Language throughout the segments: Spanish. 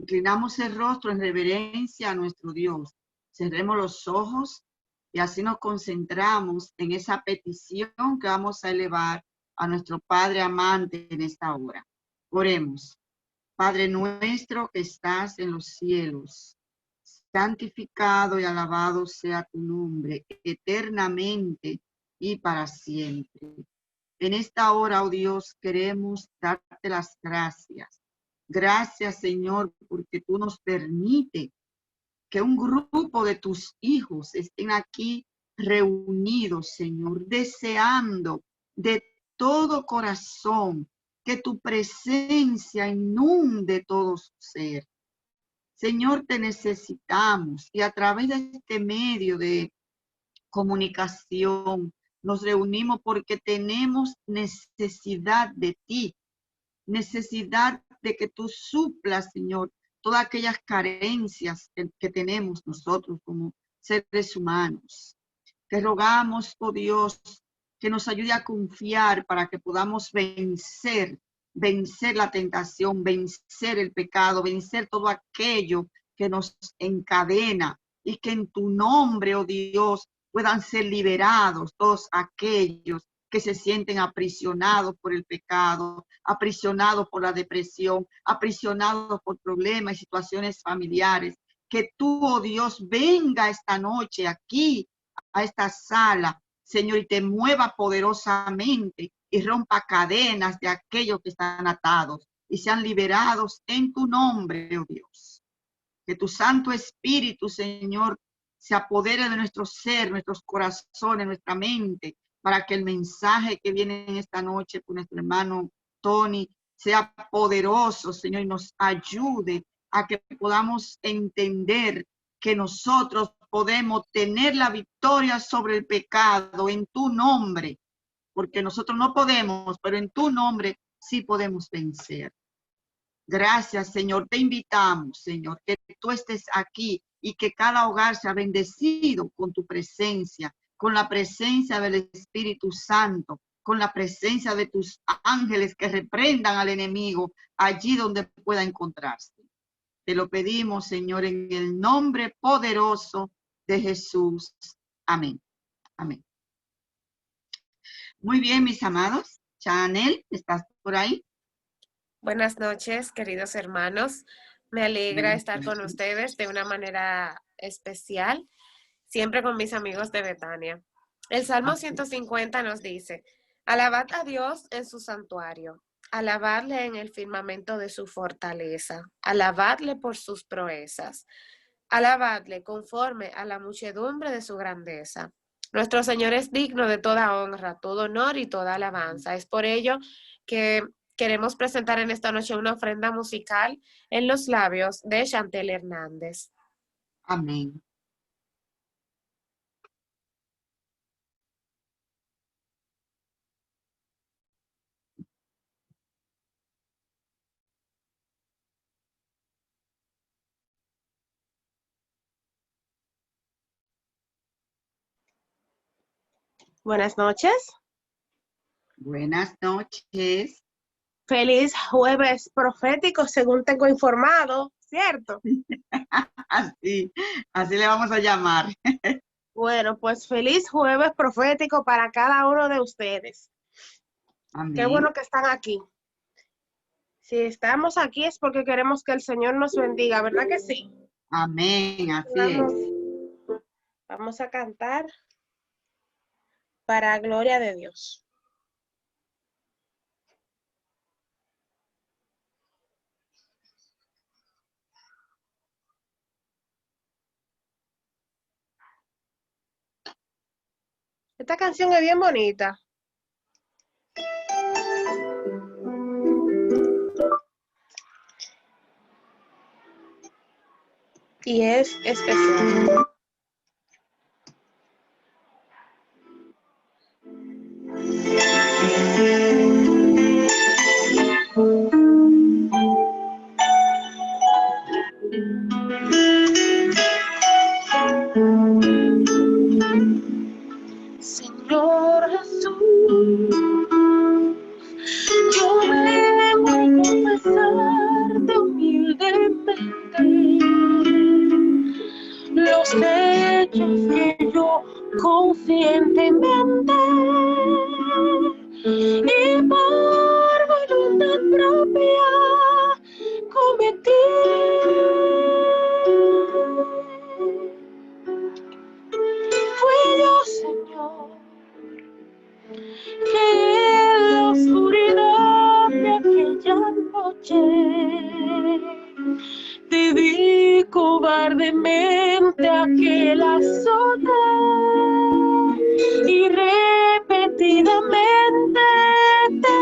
Inclinamos el rostro en reverencia a nuestro Dios. Cerremos los ojos y así nos concentramos en esa petición que vamos a elevar a nuestro Padre amante en esta hora. Oremos. Padre nuestro que estás en los cielos, santificado y alabado sea tu nombre eternamente y para siempre. En esta hora, oh Dios, queremos darte las gracias. Gracias, Señor, porque tú nos permites que un grupo de tus hijos estén aquí reunidos, Señor, deseando de todo corazón que tu presencia inunde todo su ser. Señor, te necesitamos y a través de este medio de comunicación nos reunimos porque tenemos necesidad de ti, necesidad de que tú suplas, Señor, todas aquellas carencias que tenemos nosotros como seres humanos. Te rogamos, oh Dios, que nos ayude a confiar para que podamos vencer la tentación, vencer el pecado, vencer todo aquello que nos encadena y que en tu nombre, oh Dios, puedan ser liberados todos aquellos que se sienten aprisionados por el pecado, aprisionados por la depresión, aprisionados por problemas y situaciones familiares. Que tú, oh Dios, venga esta noche aquí a esta sala, Señor, y te mueva poderosamente y rompa cadenas de aquellos que están atados y sean liberados en tu nombre, oh Dios. Que tu Santo Espíritu, Señor, se apodere de nuestro ser, nuestros corazones, nuestra mente, para que el mensaje que viene en esta noche por nuestro hermano Tony sea poderoso, Señor, y nos ayude a que podamos entender que nosotros podemos tener la victoria sobre el pecado en tu nombre, porque nosotros no podemos, pero en tu nombre sí podemos vencer. Gracias, Señor. Te invitamos, Señor, que tú estés aquí y que cada hogar sea bendecido con tu presencia, con la presencia del Espíritu Santo, con la presencia de tus ángeles que reprendan al enemigo allí donde pueda encontrarse. Te lo pedimos, Señor, en el nombre poderoso de Jesús. Amén. Amén. Muy bien, mis amados. Chanel, ¿estás por ahí? Buenas noches, queridos hermanos. Me alegra estar con ustedes de una manera especial, siempre con mis amigos de Betania. El Salmo 150 nos dice: alabad a Dios en su santuario, alabadle en el firmamento de su fortaleza, alabadle por sus proezas, alabadle conforme a la muchedumbre de su grandeza. Nuestro Señor es digno de toda honra, todo honor y toda alabanza. Es por ello que queremos presentar en esta noche una ofrenda musical en los labios de Chantel Hernández. Amén. Buenas noches. Buenas noches. Feliz jueves profético, según tengo informado, ¿cierto? Así le vamos a llamar. Bueno, pues feliz jueves profético para cada uno de ustedes. Amén. Qué bueno que están aquí. Si estamos aquí es porque queremos que el Señor nos bendiga, ¿verdad que sí? Amén, así es. Vamos a cantar para gloria de Dios. Esta canción es bien bonita. Y es especial. Señor Jesús, yo vengo a confesarte humildemente los hechos que yo conscientemente y por voluntad propia cometí. Fui yo, Señor, que en la oscuridad de aquella noche te di cobardemente aquel azote y repetidamente te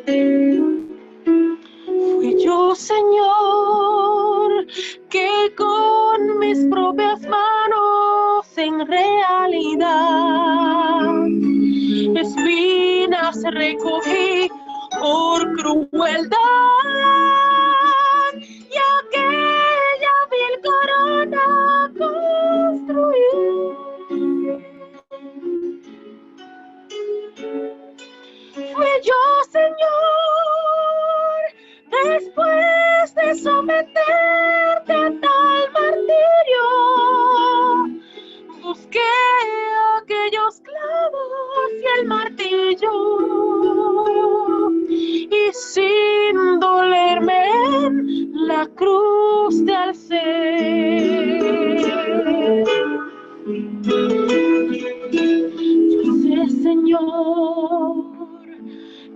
herí. Fui yo, Señor, que con mis propias manos en realidad espinas recogí por crueldad y aquella vil corona construí. Fui yo, Señor, después de someterte a tal martirio, busqué aquellos clavos y el martillo y sin dolerme en la cruz te alcé. Yo sé, Señor,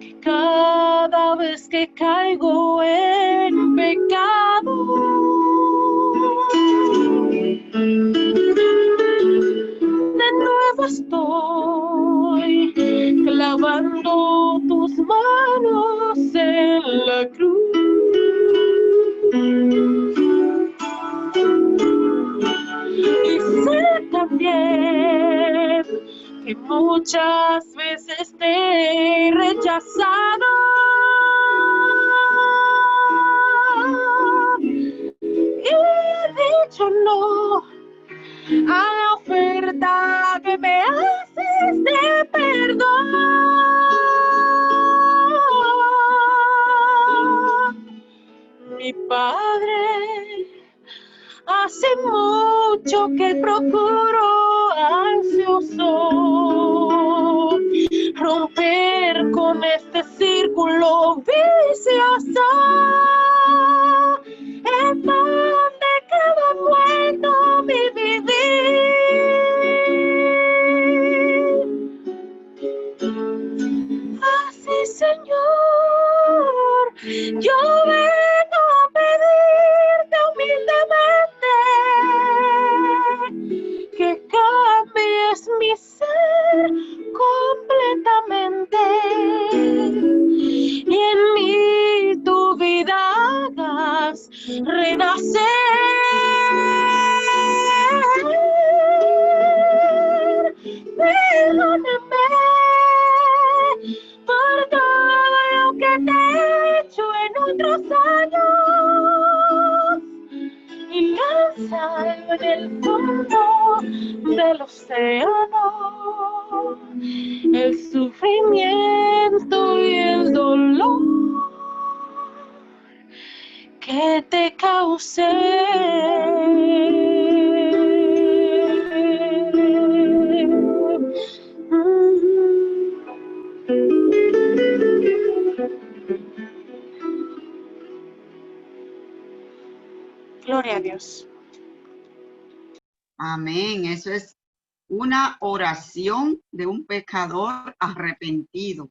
que cada vez que caigo en pecado, de nuevo estoy clavando tus manos en la cruz. Y sé también que muchas veces te he rechazado y he dicho no a la oferta que me haces de perdón. Mi Padre, hace mucho que procuro ansioso romper con este círculo vicioso en donde queda muerto mi vivir. Así, Señor, yo vengo a pedirte humildemente que cambies mi ser completamente y en mí tu vida hagas renacer. Perdóname por todo lo que te he hecho en otros años y lánzalo en el fondo del océano. El sufrimiento y el dolor que te causé. Gloria a Dios. Amén. Eso es una oración de un pecador arrepentido.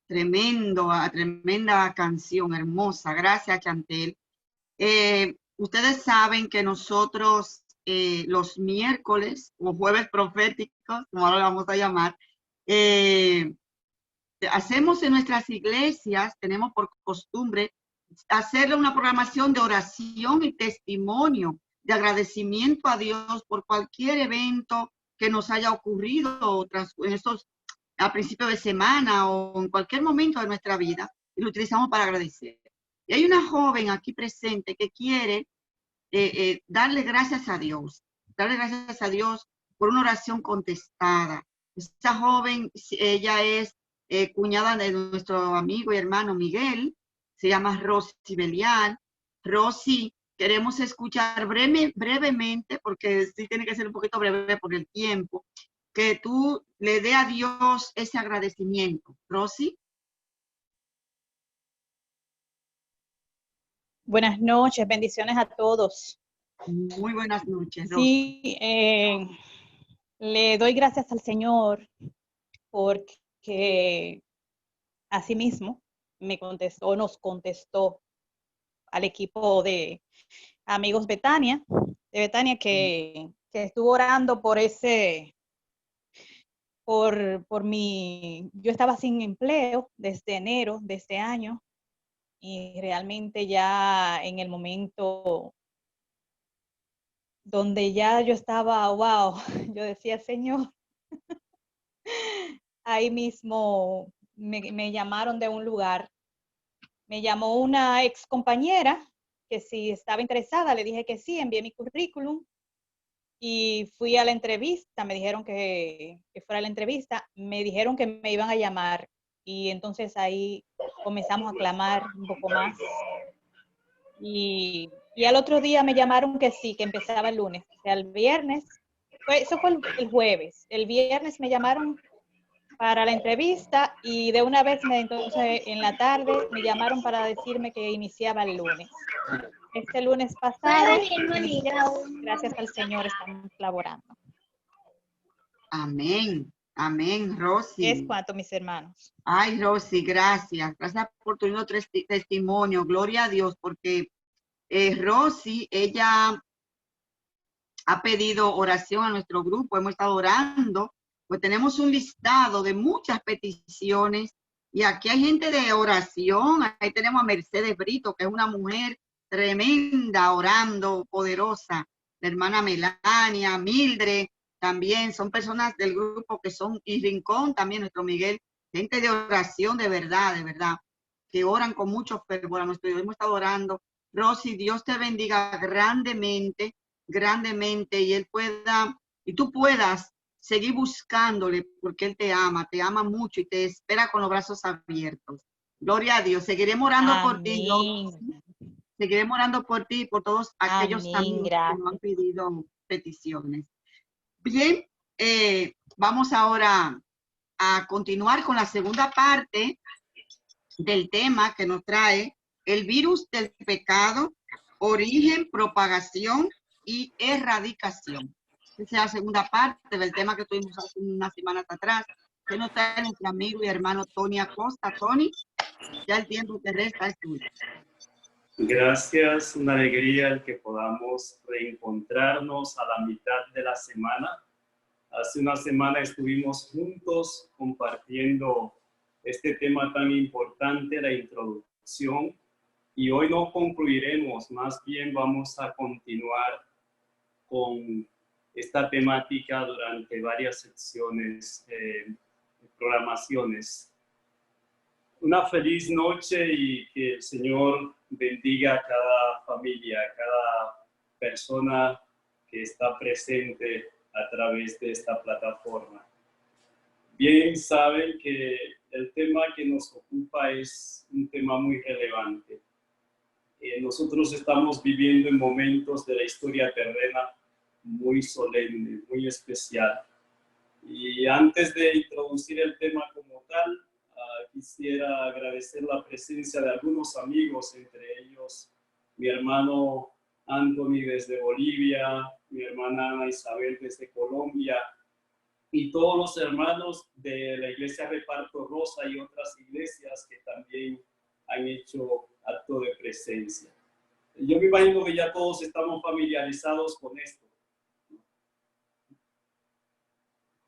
Tremenda canción, hermosa. Gracias, Chantel. Ustedes saben que nosotros los miércoles o jueves proféticos, como ahora lo vamos a llamar, hacemos en nuestras iglesias, tenemos por costumbre hacerle una programación de oración y testimonio, de agradecimiento a Dios por cualquier evento que nos haya ocurrido en estos a principio de semana o en cualquier momento de nuestra vida, y lo utilizamos para agradecer. Y hay una joven aquí presente que quiere darle gracias a Dios por una oración contestada. Esta joven, ella es cuñada de nuestro amigo y hermano Miguel, se llama Rosy Belial. Rosy, queremos escuchar brevemente, porque sí tiene que ser un poquito breve por el tiempo, que tú le dé a Dios ese agradecimiento. Rosy. Buenas noches, bendiciones a todos. Muy buenas noches, Rosy. Sí, le doy gracias al Señor porque asimismo nos contestó al equipo de Amigos Betania, que estuvo orando por yo estaba sin empleo desde enero de este año y realmente ya en el momento donde ya yo estaba, wow, yo decía, Señor, ahí mismo me llamaron de un lugar, me llamó una ex compañera que si estaba interesada, le dije que sí, envié mi currículum y fui a la entrevista, me dijeron que fuera a la entrevista, me dijeron que me iban a llamar y entonces ahí comenzamos a clamar un poco más y al otro día me llamaron que sí, que empezaba el lunes, o sea, el viernes, eso fue el jueves, el viernes me llamaron para la entrevista y de una vez entonces en la tarde me llamaron para decirme que iniciaba el lunes. Este lunes pasado, gracias al Señor, estamos laborando. Amén. Amén, Rosy. Es cuanto, mis hermanos. Ay, Rosy, gracias. Gracias por tu lindo testimonio. Gloria a Dios, porque Rosy, ella ha pedido oración a nuestro grupo. Hemos estado orando, pues tenemos un listado de muchas peticiones y aquí hay gente de oración. Ahí tenemos a Mercedes Brito, que es una mujer tremenda, orando, poderosa. La hermana Melania, Mildred, también son personas del grupo que son, y Rincón también, nuestro Miguel, gente de oración de verdad, que oran con mucho fervor a nuestro Dios. Hemos estado orando. Rosy, Dios te bendiga grandemente, grandemente, y Él pueda, y tú puedas seguir buscándole, porque Él te ama mucho y te espera con los brazos abiertos. Gloria a Dios. Seguiremos orando por ti, Rosy. Seguiremos orando por ti y por todos aquellos amigos que nos han pedido peticiones. Bien, vamos ahora a continuar con la segunda parte del tema que nos trae el virus del pecado, origen, propagación y erradicación. Esa es la segunda parte del tema que tuvimos hace unas semanas atrás, que nos trae nuestro amigo y hermano Tony Acosta. Tony, ya el tiempo que resta es tuyo. Gracias, una alegría el que podamos reencontrarnos a la mitad de la semana. Hace una semana estuvimos juntos compartiendo este tema tan importante, la introducción, y hoy no concluiremos, más bien vamos a continuar con esta temática durante varias secciones, programaciones. Una feliz noche y que el Señor bendiga a cada familia, a cada persona que está presente a través de esta plataforma. Bien saben que el tema que nos ocupa es un tema muy relevante. Nosotros estamos viviendo en momentos de la historia terrena muy solemne, muy especial. Y antes de introducir el tema como tal, quisiera agradecer la presencia de algunos amigos, entre ellos mi hermano Anthony desde Bolivia, mi hermana Ana Isabel desde Colombia, y todos los hermanos de la Iglesia Reparto Rosa y otras iglesias que también han hecho acto de presencia. Yo me imagino que ya todos estamos familiarizados con esto.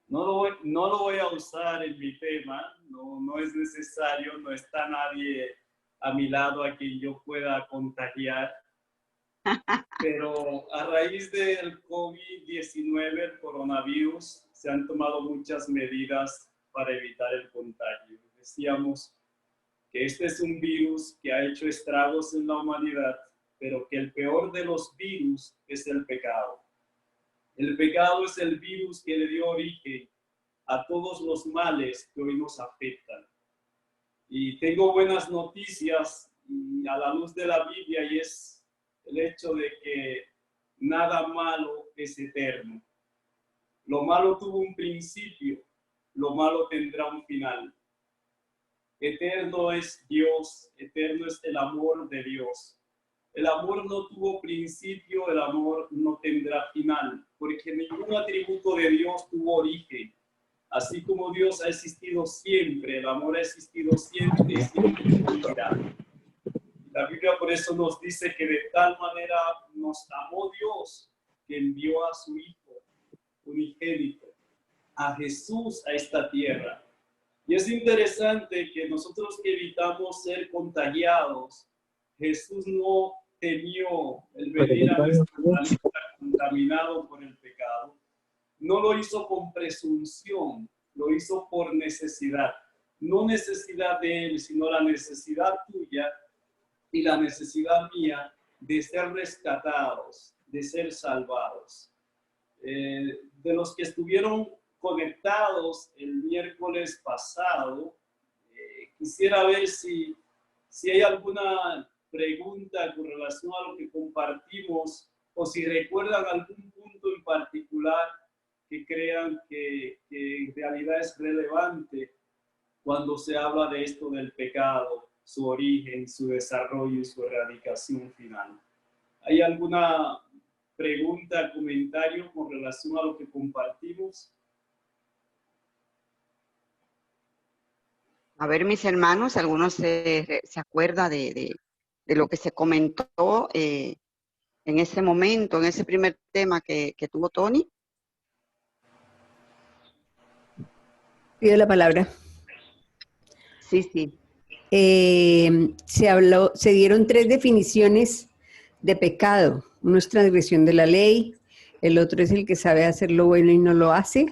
No lo voy a usar en mi tema, no es necesario, no está nadie a mi lado a quien yo pueda contagiar. Pero a raíz del COVID-19, el coronavirus, se han tomado muchas medidas para evitar el contagio. Decíamos que este es un virus que ha hecho estragos en la humanidad, pero que el peor de los virus es el pecado. El pecado es el virus que le dio origen a todos los males que hoy nos afectan. Y tengo buenas noticias, y a la luz de la Biblia, y es el hecho de que nada malo es eterno. Lo malo tuvo un principio, lo malo tendrá un final. Eterno es Dios, eterno es el amor de Dios. El amor no tuvo principio, el amor no tendrá final, porque ningún atributo de Dios tuvo origen. Así como Dios ha existido siempre, el amor ha existido siempre y siempre existirá. La Biblia por eso nos dice que de tal manera nos amó Dios que envió a su Hijo unigénito, a Jesús, a esta tierra. Y es interesante que nosotros que evitamos ser contagiados, Jesús no temió el venir a nuestro planeta contaminado por el pecado. No lo hizo con presunción, lo hizo por necesidad. No necesidad de Él, sino la necesidad tuya y la necesidad mía de ser rescatados, de ser salvados. De los que estuvieron conectados el miércoles pasado, quisiera ver si hay alguna pregunta con relación a lo que compartimos o si recuerdan algún punto en particular que crean que en realidad es relevante cuando se habla de esto del pecado, su origen, su desarrollo y su erradicación final. ¿Hay alguna pregunta, comentario con relación a lo que compartimos? A ver, mis hermanos, algunos se acuerda de lo que se comentó en ese momento, en ese primer tema que tuvo Tony. Pido la palabra. Sí, sí. Se dieron 3 definiciones de pecado. Uno es transgresión de la ley, el otro es el que sabe hacer lo bueno y no lo hace.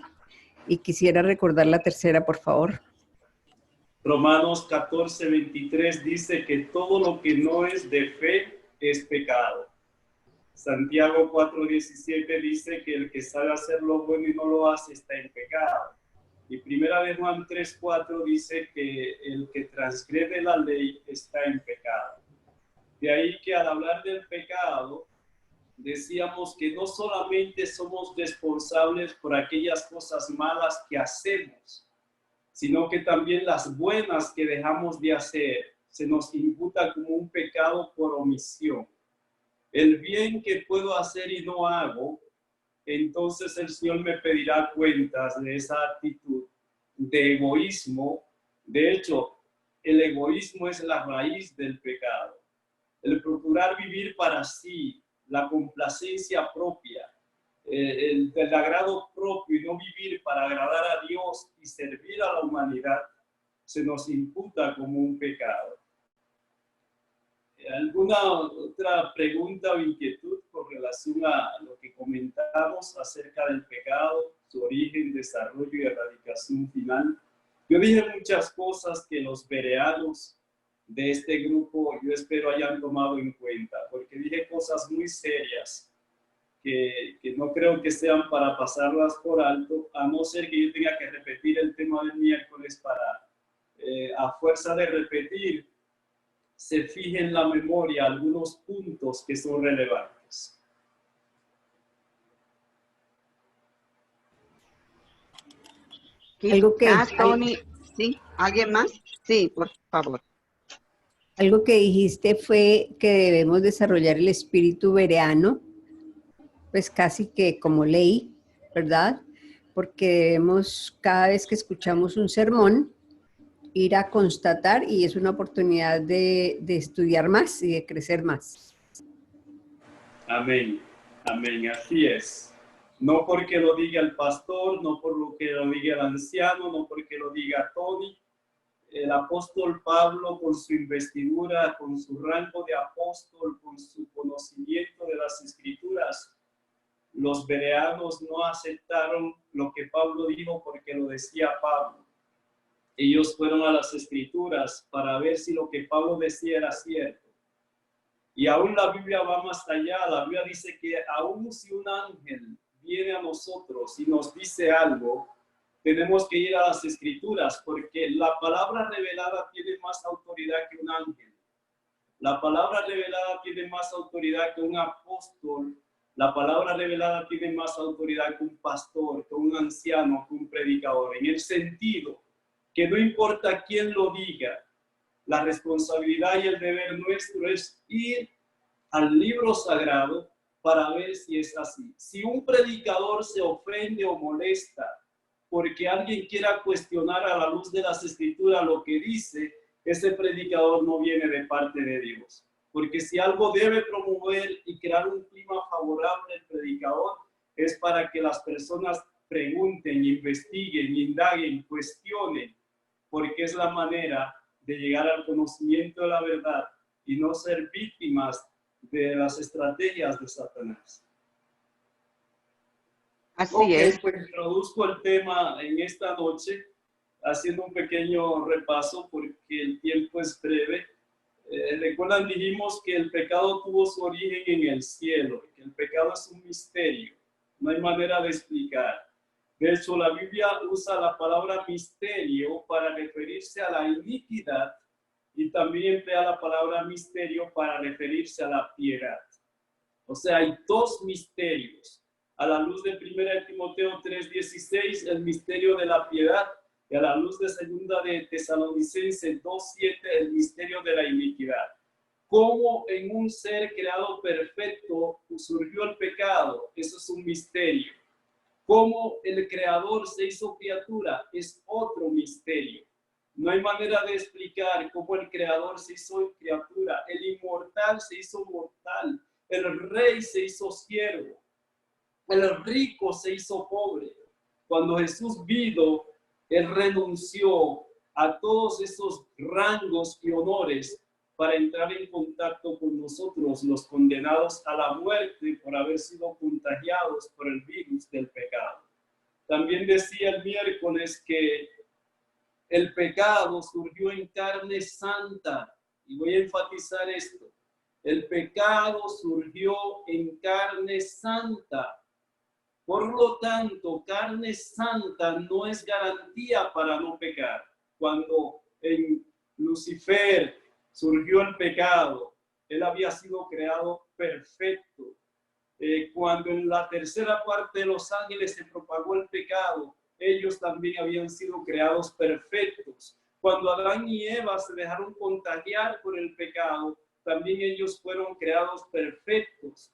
Y quisiera recordar la tercera, por favor. Romanos 14:23 dice que todo lo que no es de fe es pecado. Santiago 4:17 dice que el que sabe hacer lo bueno y no lo hace está en pecado. Y primera de Juan 3:4 dice que el que transgrede la ley está en pecado. De ahí que al hablar del pecado, decíamos que no solamente somos responsables por aquellas cosas malas que hacemos, sino que también las buenas que dejamos de hacer se nos imputa como un pecado por omisión. El bien que puedo hacer y no hago, entonces el Señor me pedirá cuentas de esa actitud de egoísmo. De hecho, el egoísmo es la raíz del pecado. El procurar vivir para sí, la complacencia propia, el agrado propio y no vivir para agradar a Dios y servir a la humanidad, se nos imputa como un pecado. ¿Alguna otra pregunta o inquietud con relación a lo que comentamos acerca del pecado, su origen, desarrollo y erradicación final? Yo dije muchas cosas que los bereanos de este grupo yo espero hayan tomado en cuenta, porque dije cosas muy serias que no creo que sean para pasarlas por alto, a no ser que yo tenga que repetir el tema del miércoles para, a fuerza de repetir, se fije en la memoria algunos puntos que son relevantes. Algo que, Tony, ¿sí? ¿Alguien más? Sí, por favor. Algo que dijiste fue que debemos desarrollar el espíritu bereano, pues casi que como ley, ¿verdad? Porque debemos, cada vez que escuchamos un sermón, ir a constatar, y es una oportunidad de estudiar más y de crecer más. Amén, amén, así es. No porque lo diga el pastor, no por lo que lo diga el anciano, no porque lo diga Tony. El apóstol Pablo, con su investidura, con su rango de apóstol, con su conocimiento de las escrituras, los bereanos no aceptaron lo que Pablo dijo porque lo decía Pablo. Ellos fueron a las escrituras para ver si lo que Pablo decía era cierto. Y aún la Biblia va más allá. La Biblia dice que aún si un ángel viene a nosotros y nos dice algo, tenemos que ir a las escrituras, porque la palabra revelada tiene más autoridad que un ángel. La palabra revelada tiene más autoridad que un apóstol. La palabra revelada tiene más autoridad que un pastor, que un anciano, que un predicador. En el sentido que no importa quién lo diga, la responsabilidad y el deber nuestro es ir al libro sagrado para ver si es así. Si un predicador se ofende o molesta porque alguien quiera cuestionar a la luz de las escrituras lo que dice, ese predicador no viene de parte de Dios. Porque si algo debe promover y crear un clima favorable al predicador, es para que las personas pregunten, investiguen, indaguen, cuestionen, porque es la manera de llegar al conocimiento de la verdad y no ser víctimas de las estrategias de Satanás. Así es. Pues introduzco el tema en esta noche, haciendo un pequeño repaso porque el tiempo es breve. Recuerdan, dijimos que el pecado tuvo su origen en el cielo, que el pecado es un misterio, no hay manera de explicar. De hecho, la Biblia usa la palabra misterio para referirse a la iniquidad y también emplea la palabra misterio para referirse a la piedad. O sea, hay dos misterios. A la luz de 1 Timoteo 3:16, el misterio de la piedad, y a la luz de 2 de Tesalonicenses 2:7, el misterio de la iniquidad. ¿Cómo en un ser creado perfecto surgió el pecado? Eso es un misterio. ¿Cómo el creador se hizo criatura? Es otro misterio. No hay manera de explicar cómo el creador se hizo criatura. El inmortal se hizo mortal. El rey se hizo siervo. El rico se hizo pobre. Cuando Jesús vino, él renunció a todos esos rangos y honores para entrar en contacto con nosotros, los condenados a la muerte por haber sido contagiados por el virus del pecado. También decía el miércoles que el pecado surgió en carne santa, y voy a enfatizar esto. El pecado surgió en carne santa. Por lo tanto, carne santa no es garantía para no pecar. Cuando en Lucifer surgió el pecado, él había sido creado perfecto. Cuando en la tercera parte de los ángeles se propagó el pecado, ellos también habían sido creados perfectos. Cuando Adán y Eva se dejaron contagiar por el pecado, también ellos fueron creados perfectos.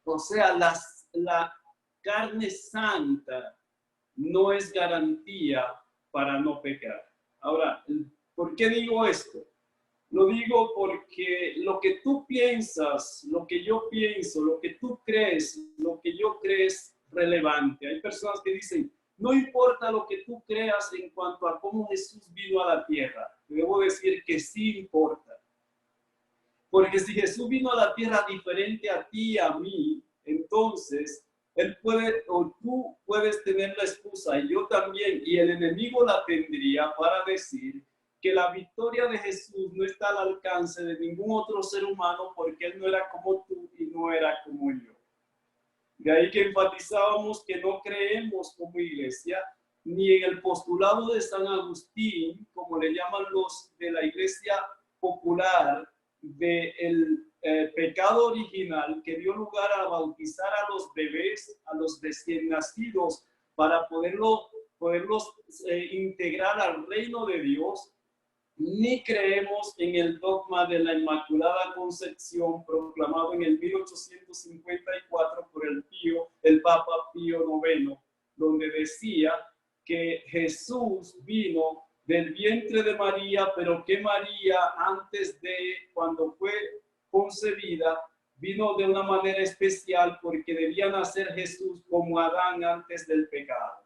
O sea, la carne santa no es garantía para no pecar. Ahora, ¿por qué digo esto? Lo digo porque lo que tú piensas, lo que yo pienso, lo que tú crees, lo que yo creo es relevante. Hay personas que dicen, no importa lo que tú creas en cuanto a cómo Jesús vino a la tierra. Debo decir que sí importa. Porque si Jesús vino a la tierra diferente a ti y a mí, entonces él puede, o tú puedes tener la excusa, y yo también, y el enemigo la tendría para decir que la victoria de Jesús no está al alcance de ningún otro ser humano porque él no era como tú y no era como yo. De ahí que enfatizábamos que no creemos como iglesia ni en el postulado de San Agustín, como le llaman los de la iglesia popular, del pecado original que dio lugar a bautizar a los bebés, a los recién nacidos, para poderlos integrar al reino de Dios, ni creemos en el dogma de la Inmaculada Concepción proclamado en el 1854 por el Papa Pío IX, donde decía que Jesús vino del vientre de María, pero que María, antes de cuando fue concebida, vino de una manera especial porque debía nacer Jesús como Adán antes del pecado.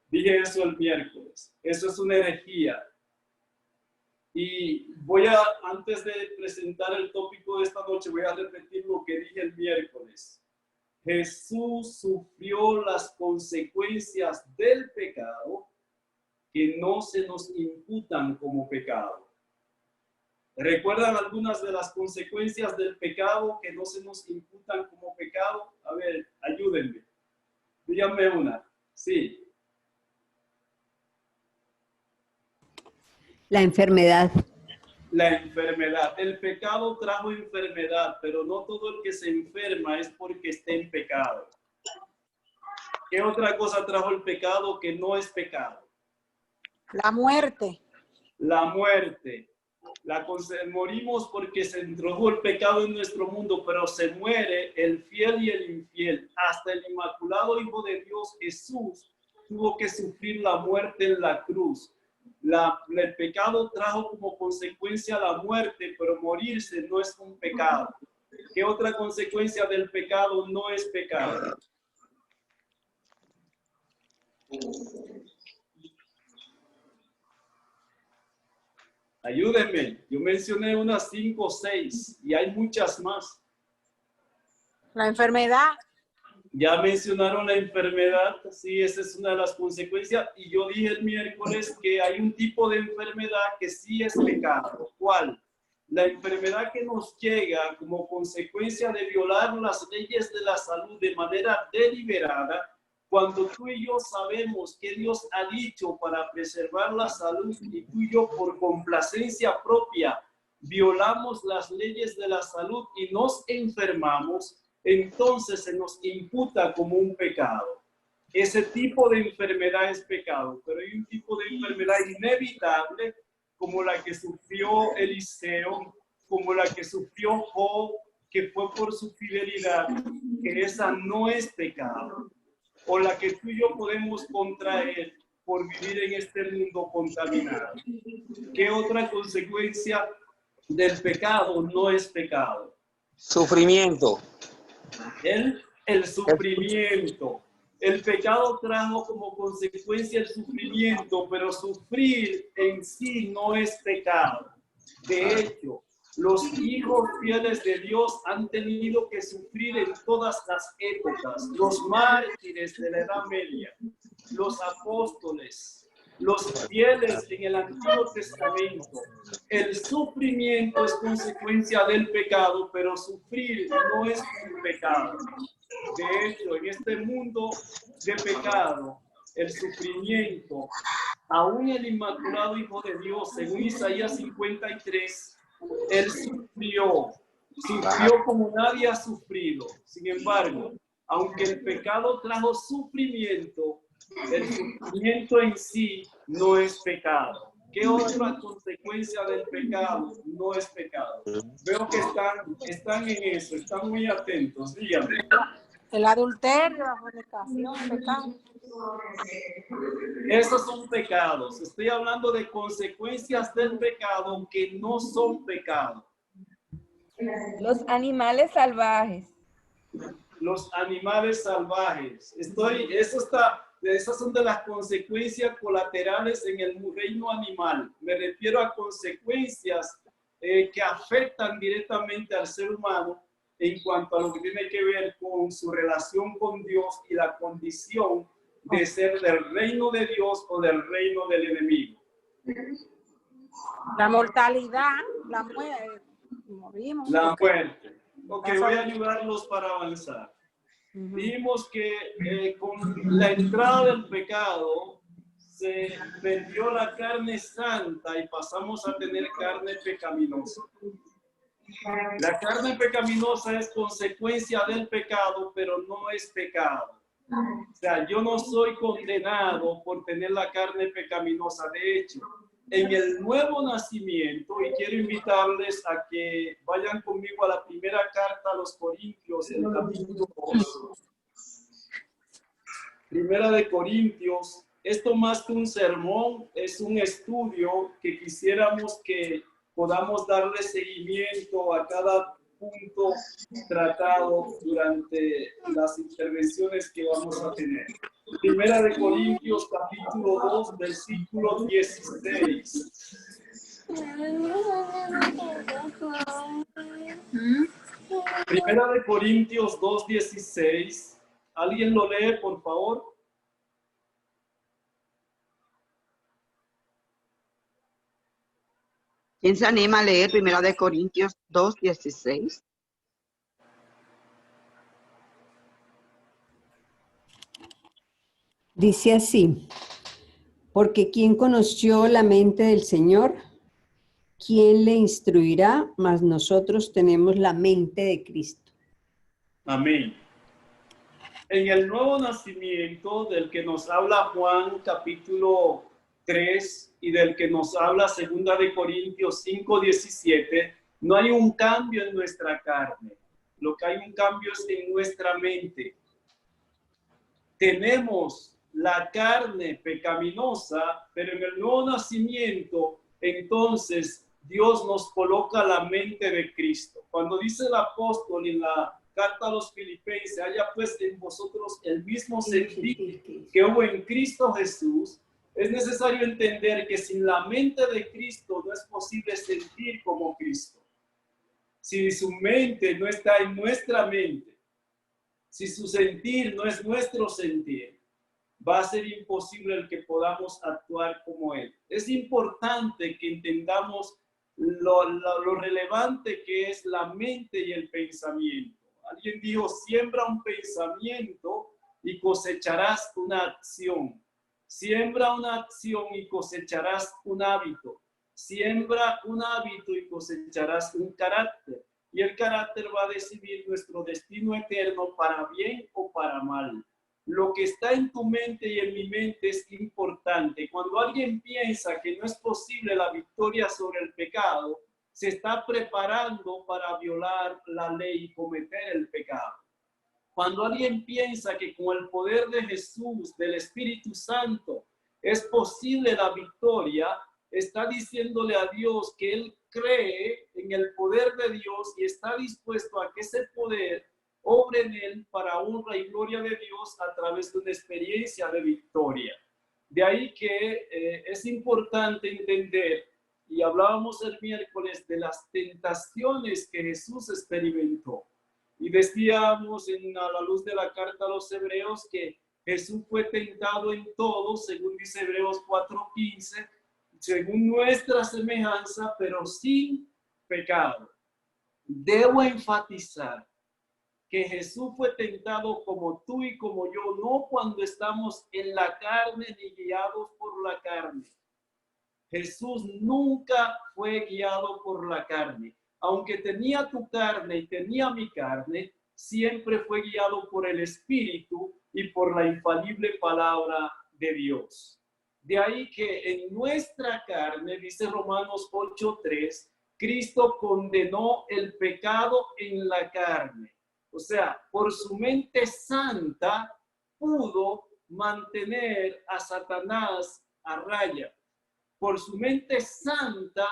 Dije eso el miércoles. Eso es una herejía. Y antes de presentar el tópico de esta noche, voy a repetir lo que dije el miércoles. Jesús sufrió las consecuencias del pecado que no se nos imputan como pecado. ¿Recuerdan algunas de las consecuencias del pecado que no se nos imputan como pecado? A ver, ayúdenme. Díganme una. Sí. La enfermedad. La enfermedad. El pecado trajo enfermedad, pero no todo el que se enferma es porque esté en pecado. ¿Qué otra cosa trajo el pecado que no es pecado? La muerte. La muerte. Morimos porque se introdujo el pecado en nuestro mundo, pero se muere el fiel y el infiel. Hasta el inmaculado Hijo de Dios, Jesús, tuvo que sufrir la muerte en la cruz. El pecado trajo como consecuencia la muerte, pero morirse no es un pecado. ¿Qué otra consecuencia del pecado no es pecado? Ayúdenme, yo mencioné unas 5 o 6 y hay muchas más. La enfermedad. Ya mencionaron la enfermedad, sí, esa es una de las consecuencias. Y yo dije el miércoles que hay un tipo de enfermedad que sí es pecado. ¿Cuál? La enfermedad que nos llega como consecuencia de violar las leyes de la salud de manera deliberada, cuando tú y yo sabemos que Dios ha dicho para preservar la salud y tú y yo por complacencia propia violamos las leyes de la salud y nos enfermamos, entonces se nos imputa como un pecado. Ese tipo de enfermedad es pecado, pero hay un tipo de enfermedad inevitable como la que sufrió Eliseo, como la que sufrió Job, que fue por su fidelidad, que esa no es pecado. O la que tú y yo podemos contraer por vivir en este mundo contaminado. ¿Qué otra consecuencia del pecado no es pecado? Sufrimiento. El sufrimiento. El pecado trajo como consecuencia el sufrimiento, pero sufrir en sí no es pecado. De hecho, los hijos fieles de Dios han tenido que sufrir en todas las épocas. Los mártires de la Edad Media, los apóstoles, los fieles en el Antiguo Testamento. El sufrimiento es consecuencia del pecado, pero sufrir no es un pecado. De hecho, en este mundo de pecado, el sufrimiento, aún el Inmaculado Hijo de Dios, según Isaías 53, él sufrió como nadie ha sufrido. Sin embargo, aunque el pecado trajo sufrimiento, el sufrimiento en sí no es pecado. ¿Qué otra consecuencia del pecado no es pecado? Veo que están en eso, están muy atentos. Díganme. El adulterio, la fornicación, pecado. Esos son pecados. Estoy hablando de consecuencias del pecado que no son pecado. Los animales salvajes. Los animales salvajes. Esas son de las consecuencias colaterales en el reino animal. Me refiero a consecuencias que afectan directamente al ser humano en cuanto a lo que tiene que ver con su relación con Dios y la condición de ser del reino de Dios o del reino del enemigo. La mortalidad, la muerte. Morimos. La muerte. Ok, voy a ayudarlos para avanzar. Vimos que con la entrada del pecado se perdió la carne santa y pasamos a tener carne pecaminosa. La carne pecaminosa es consecuencia del pecado, pero no es pecado. O sea, yo no soy condenado por tener la carne pecaminosa. De hecho, en el nuevo nacimiento, y quiero invitarles a que vayan conmigo a la primera carta a los Corintios, el capítulo 2. Primera de Corintios. Esto más que un sermón, es un estudio que quisiéramos que podamos darle seguimiento a cada punto tratado durante las intervenciones que vamos a tener. Primera de Corintios, capítulo 2, versículo 16. Primera de Corintios 2, 16. ¿Alguien lo lee, por favor? ¿Quién se anima a leer Primera de Corintios 2:16? Dice así, porque ¿quién conoció la mente del Señor? ¿quién le instruirá? Mas nosotros tenemos la mente de Cristo. Amén. En el nuevo nacimiento del que nos habla Juan capítulo 3 y del que nos habla 2 de Corintios 5:17, no hay un cambio en nuestra carne. Lo que hay un cambio es en nuestra mente. Tenemos la carne pecaminosa, pero en el nuevo nacimiento, entonces Dios nos coloca la mente de Cristo. Cuando dice el apóstol en la carta a los Filipenses, haya pues en vosotros el mismo sentir que hubo en Cristo Jesús, es necesario entender que sin la mente de Cristo no es posible sentir como Cristo. Si su mente no está en nuestra mente, si su sentir no es nuestro sentir, va a ser imposible el que podamos actuar como Él. Es importante que entendamos lo relevante que es la mente y el pensamiento. Alguien dijo, siembra un pensamiento y cosecharás una acción. Siembra una acción y cosecharás un hábito. Siembra un hábito y cosecharás un carácter. Y el carácter va a decidir nuestro destino eterno para bien o para mal. Lo que está en tu mente y en mi mente es importante. Cuando alguien piensa que no es posible la victoria sobre el pecado, se está preparando para violar la ley y cometer el pecado. Cuando alguien piensa que con el poder de Jesús, del Espíritu Santo, es posible la victoria, está diciéndole a Dios que él cree en el poder de Dios y está dispuesto a que ese poder obre en él para honra y gloria de Dios a través de una experiencia de victoria. De ahí que es importante entender, y hablábamos el miércoles de las tentaciones que Jesús experimentó. Y decíamos a la luz de la carta a los Hebreos que Jesús fue tentado en todo, según dice Hebreos 4:15, según nuestra semejanza, pero sin pecado. Debo enfatizar que Jesús fue tentado como tú y como yo, no cuando estamos en la carne ni guiados por la carne. Jesús nunca fue guiado por la carne. Aunque tenía tu carne y tenía mi carne, siempre fue guiado por el Espíritu y por la infalible palabra de Dios. De ahí que en nuestra carne, dice Romanos 8:3, Cristo condenó el pecado en la carne. O sea, por su mente santa pudo mantener a Satanás a raya. Por su mente santa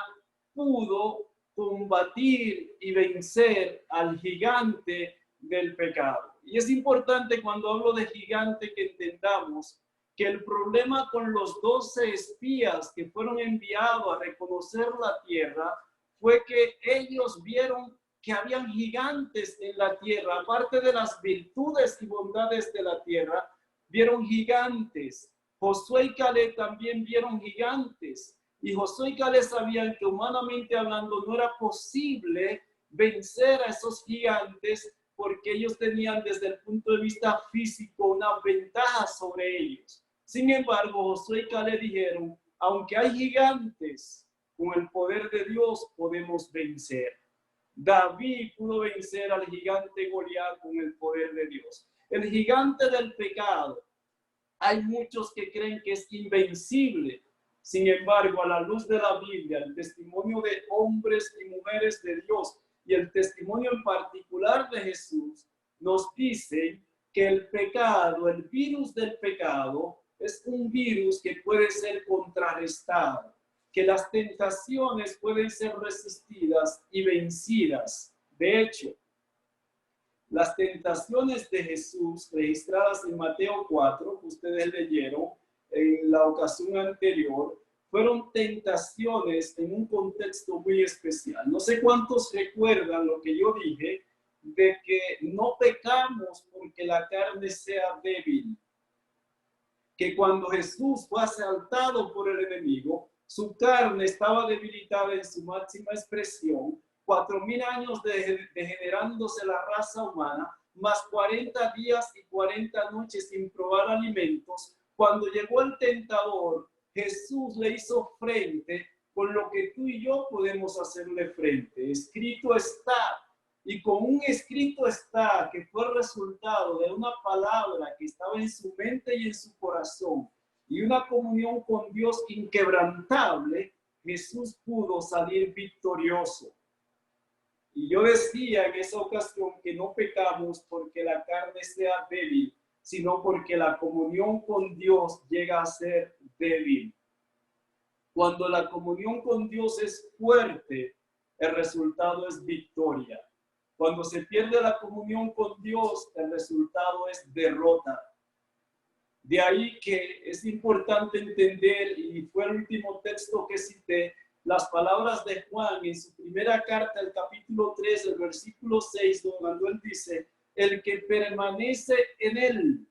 pudo combatir y vencer al gigante del pecado. Y es importante cuando hablo de gigante que entendamos que el problema con los 12 espías que fueron enviados a reconocer la tierra fue que ellos vieron que habían gigantes en la tierra, aparte de las virtudes y bondades de la tierra, vieron gigantes. Josué y Caleb también vieron gigantes. Y Josué y Caleb sabían que humanamente hablando no era posible vencer a esos gigantes porque ellos tenían desde el punto de vista físico una ventaja sobre ellos. Sin embargo, Josué y Caleb dijeron, aunque hay gigantes, con el poder de Dios podemos vencer. David pudo vencer al gigante Goliat con el poder de Dios. El gigante del pecado, hay muchos que creen que es invencible. Sin embargo, a la luz de la Biblia, el testimonio de hombres y mujeres de Dios y el testimonio en particular de Jesús nos dice que el pecado, el virus del pecado, es un virus que puede ser contrarrestado, que las tentaciones pueden ser resistidas y vencidas. De hecho, las tentaciones de Jesús registradas en Mateo 4, que ustedes leyeron en la ocasión anterior, fueron tentaciones en un contexto muy especial. No sé cuántos recuerdan lo que yo dije, de que no pecamos porque la carne sea débil. Que cuando Jesús fue asaltado por el enemigo, su carne estaba debilitada en su máxima expresión, 4,000 años degenerándose la raza humana, más 40 días y 40 noches sin probar alimentos. Cuando llegó el tentador, Jesús le hizo frente con lo que tú y yo podemos hacerle frente. Escrito está. Y con un escrito está, que fue el resultado de una palabra que estaba en su mente y en su corazón, y una comunión con Dios inquebrantable, Jesús pudo salir victorioso. Y yo decía en esa ocasión que no pecamos porque la carne sea débil, sino porque la comunión con Dios llega a ser débil. Cuando la comunión con Dios es fuerte, el resultado es victoria. Cuando se pierde la comunión con Dios, el resultado es derrota. De ahí que es importante entender, y fue el último texto que cité, las palabras de Juan en su primera carta, el capítulo 3, el versículo 6, donde él dice, el que permanece en él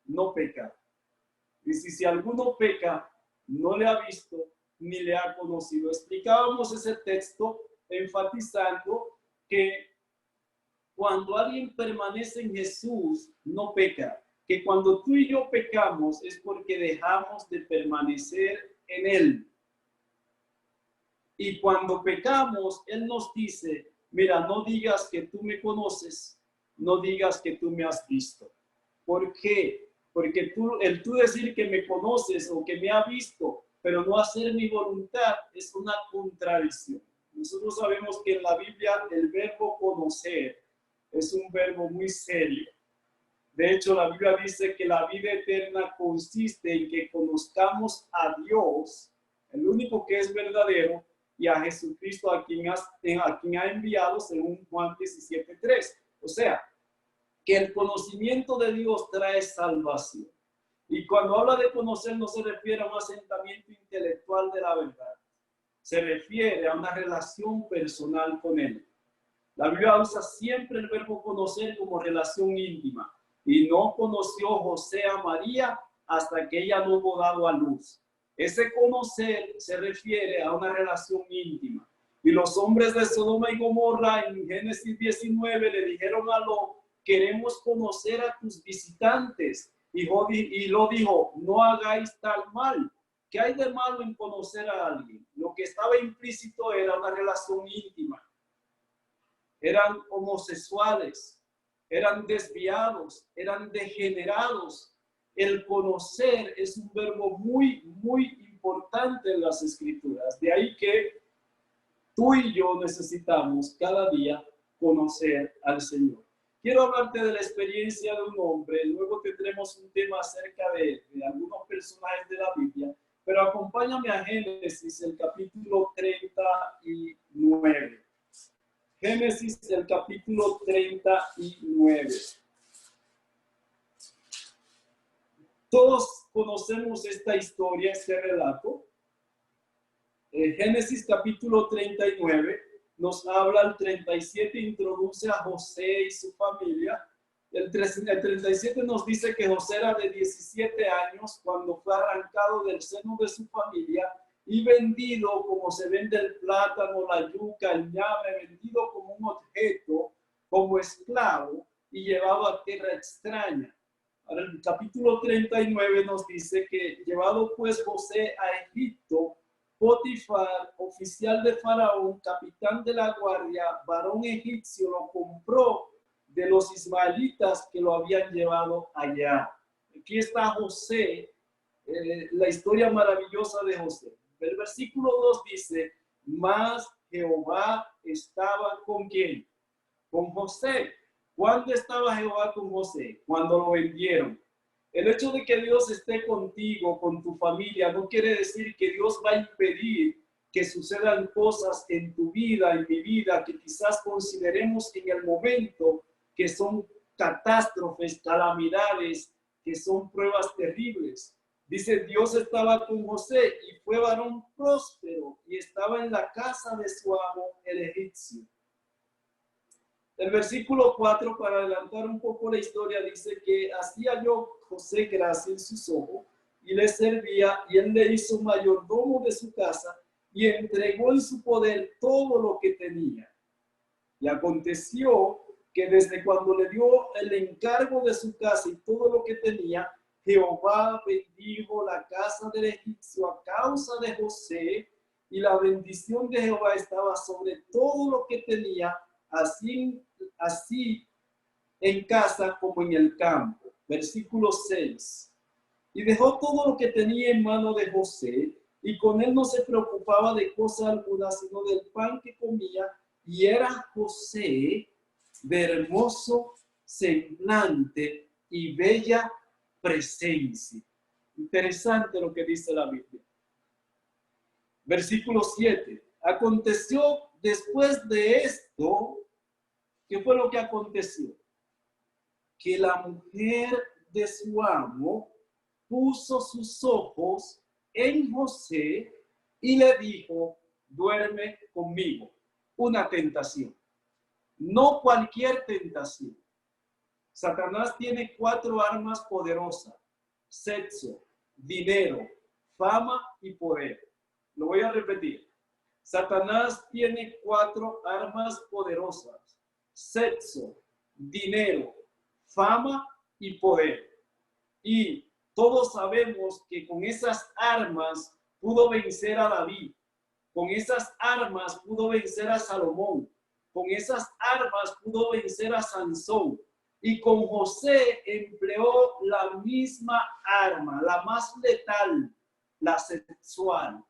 no peca. Y si alguno peca, no le ha visto ni le ha conocido. Explicábamos ese texto enfatizando que cuando alguien permanece en Jesús, no peca. Que cuando tú y yo pecamos es porque dejamos de permanecer en Él. Y cuando pecamos, Él nos dice, mira, no digas que tú me conoces, no digas que tú me has visto. ¿Por qué? Porque el tú decir que me conoces o que me has visto, pero no hacer mi voluntad, es una contradicción. Nosotros sabemos que en la Biblia el verbo conocer es un verbo muy serio. De hecho, la Biblia dice que la vida eterna consiste en que conozcamos a Dios, el único que es verdadero, y a Jesucristo a quien ha enviado según Juan 17:3. O sea, que el conocimiento de Dios trae salvación. Y cuando habla de conocer no se refiere a un asentamiento intelectual de la verdad. Se refiere a una relación personal con Él. La Biblia usa siempre el verbo conocer como relación íntima. Y no conoció José a María hasta que ella no hubo dado a luz. Ese conocer se refiere a una relación íntima. Y los hombres de Sodoma y Gomorra en Génesis 19 le dijeron a Lot, queremos conocer a tus visitantes. Y Lot dijo, no hagáis tal mal. ¿Qué hay de malo en conocer a alguien? Lo que estaba implícito era una relación íntima. Eran homosexuales, eran desviados, eran degenerados. El conocer es un verbo muy, muy importante en las Escrituras. De ahí que tú y yo necesitamos cada día conocer al Señor. Quiero hablarte de la experiencia de un hombre, luego tendremos un tema acerca de algunos personajes de la Biblia, pero acompáñame a Génesis, el capítulo 39. Génesis, el capítulo 39. Todos conocemos esta historia, este relato. Génesis capítulo 39 nos habla, el 37 introduce a José y su familia. El 37 nos dice que José era de 17 años cuando fue arrancado del seno de su familia y vendido como se vende el plátano, la yuca, el ñame, vendido como un objeto, como esclavo y llevado a tierra extraña. Ahora, el capítulo 39 nos dice que llevado pues José a Egipto, Potifar, oficial de Faraón, capitán de la guardia, varón egipcio, lo compró de los ismaelitas que lo habían llevado allá. Aquí está José, la historia maravillosa de José. El versículo 2 dice, mas Jehová estaba ¿con quién? Con José. ¿Cuándo estaba Jehová con José? Cuando lo vendieron. El hecho de que Dios esté contigo, con tu familia, no quiere decir que Dios va a impedir que sucedan cosas en tu vida, en mi vida, que quizás consideremos en el momento que son catástrofes, calamidades, que son pruebas terribles. Dice, Dios estaba con José y fue varón próspero y estaba en la casa de su amo, el egipcio. El versículo 4, para adelantar un poco la historia, dice que hacía yo José gracia en sus ojos y le servía, y él le hizo mayordomo de su casa y entregó en su poder todo lo que tenía. Y aconteció que desde cuando le dio el encargo de su casa y todo lo que tenía, Jehová bendijo la casa del egipcio a causa de José, y la bendición de Jehová estaba sobre todo lo que tenía, así en casa como en el campo. Versículo 6. Y dejó todo lo que tenía en mano de José, y con él no se preocupaba de cosa alguna, sino del pan que comía, y era José de hermoso semblante y bella presencia. Interesante lo que dice la Biblia. Versículo 7. Aconteció después de esto, ¿qué fue lo que aconteció? Que la mujer de su amo puso sus ojos en José y le dijo, duerme conmigo. Una tentación. No cualquier tentación. Satanás tiene 4 armas poderosas: sexo, dinero, fama y poder. Lo voy a repetir. Satanás tiene 4 armas poderosas: sexo, dinero, fama y poder. Y todos sabemos que con esas armas pudo vencer a David. Con esas armas pudo vencer a Salomón. Con esas armas pudo vencer a Sansón. Y con José empleó la misma arma, la más letal, la sexual.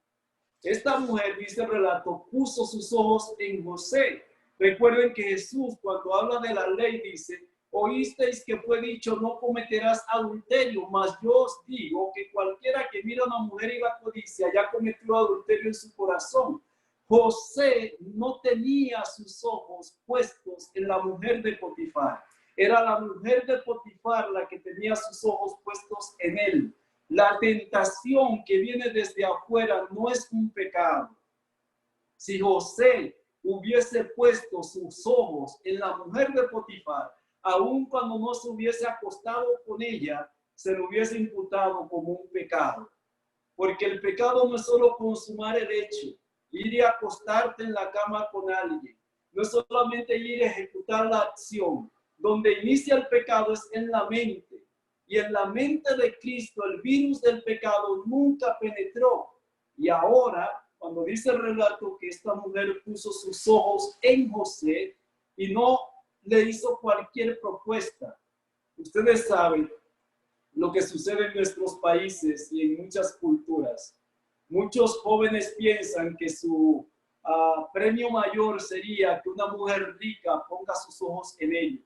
Esta mujer, dice el relato, puso sus ojos en José. Recuerden que Jesús, cuando habla de la ley, dice, oísteis que fue dicho, no cometerás adulterio, mas yo os digo que cualquiera que mira a una mujer y la codicia ya cometió adulterio en su corazón. José no tenía sus ojos puestos en la mujer de Potifar. Era la mujer de Potifar la que tenía sus ojos puestos en él. La tentación que viene desde afuera no es un pecado. Si José hubiese puesto sus ojos en la mujer de Potifar, aun cuando no se hubiese acostado con ella, se le hubiese imputado como un pecado. Porque el pecado no es solo consumar el hecho, ir y acostarte en la cama con alguien. No es solamente ir a ejecutar la acción. Donde inicia el pecado es en la mente. Y en la mente de Cristo el virus del pecado nunca penetró. Y ahora, cuando dice el relato que esta mujer puso sus ojos en José y no le hizo cualquier propuesta. Ustedes saben lo que sucede en nuestros países y en muchas culturas. Muchos jóvenes piensan que su premio mayor sería que una mujer rica ponga sus ojos en ellos.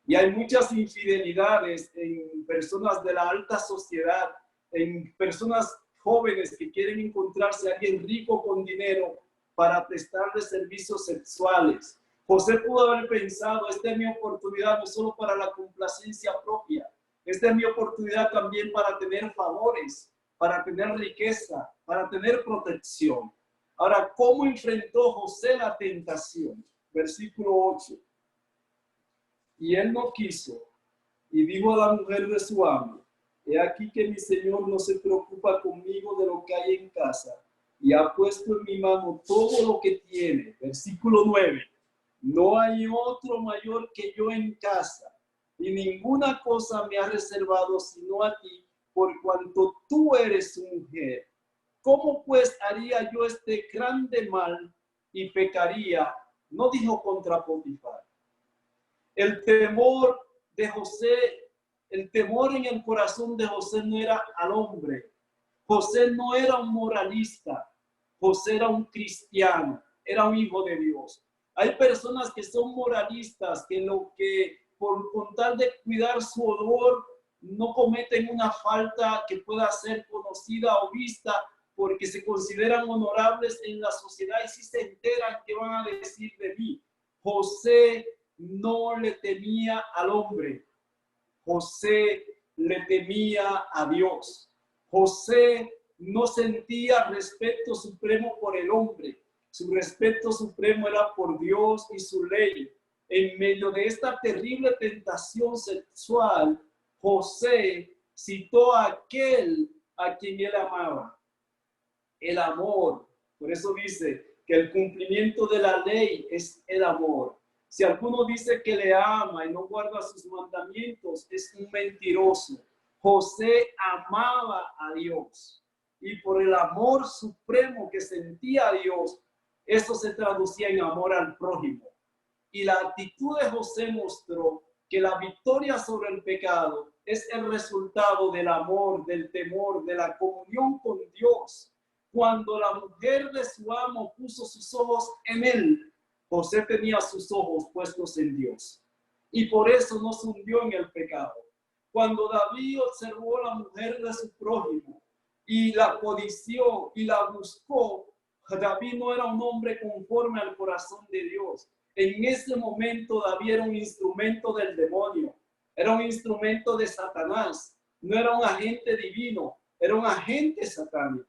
Y hay muchas infidelidades en personas de la alta sociedad, en personas jóvenes que quieren encontrarse a alguien rico con dinero para prestarle servicios sexuales. José pudo haber pensado, esta es mi oportunidad no solo para la complacencia propia, esta es mi oportunidad también para tener favores, para tener riqueza, para tener protección. Ahora, ¿cómo enfrentó José la tentación? Versículo 8. Y él no quiso, y dijo a la mujer de su amo, he aquí que mi señor no se preocupa conmigo de lo que hay en casa, y ha puesto en mi mano todo lo que tiene. Versículo 9. No hay otro mayor que yo en casa, y ninguna cosa me ha reservado sino a ti, por cuanto tú eres su mujer. ¿Cómo pues haría yo este grande mal y pecaría? No dijo contra Potifar. El temor de José, el temor en el corazón de José no era al hombre. José no era un moralista. José era un cristiano, era un hijo de Dios. Hay personas que son moralistas, que con tal de cuidar su honor, no cometen una falta que pueda ser conocida o vista porque se consideran honorables en la sociedad y si se enteran qué van a decir de mí. José no le temía al hombre. José le temía a Dios. José no sentía respeto supremo por el hombre. Su respeto supremo era por Dios y su ley. En medio de esta terrible tentación sexual, José citó a aquel a quien él amaba. El amor. Por eso dice que el cumplimiento de la ley es el amor. Si alguno dice que le ama y no guarda sus mandamientos, es un mentiroso. José amaba a Dios. y por el amor supremo que sentía a Dios, eso se traducía en amor al prójimo. Y la actitud de José mostró que la victoria sobre el pecado es el resultado del amor, del temor, de la comunión con Dios. Cuando la mujer de su amo puso sus ojos en él, José tenía sus ojos puestos en Dios. Y por eso no se hundió en el pecado. Cuando David observó a la mujer de su prójimo y la codició y la buscó, David no era un hombre conforme al corazón de Dios. En ese momento David era un instrumento del demonio, era un instrumento de Satanás, no era un agente divino, era un agente satánico.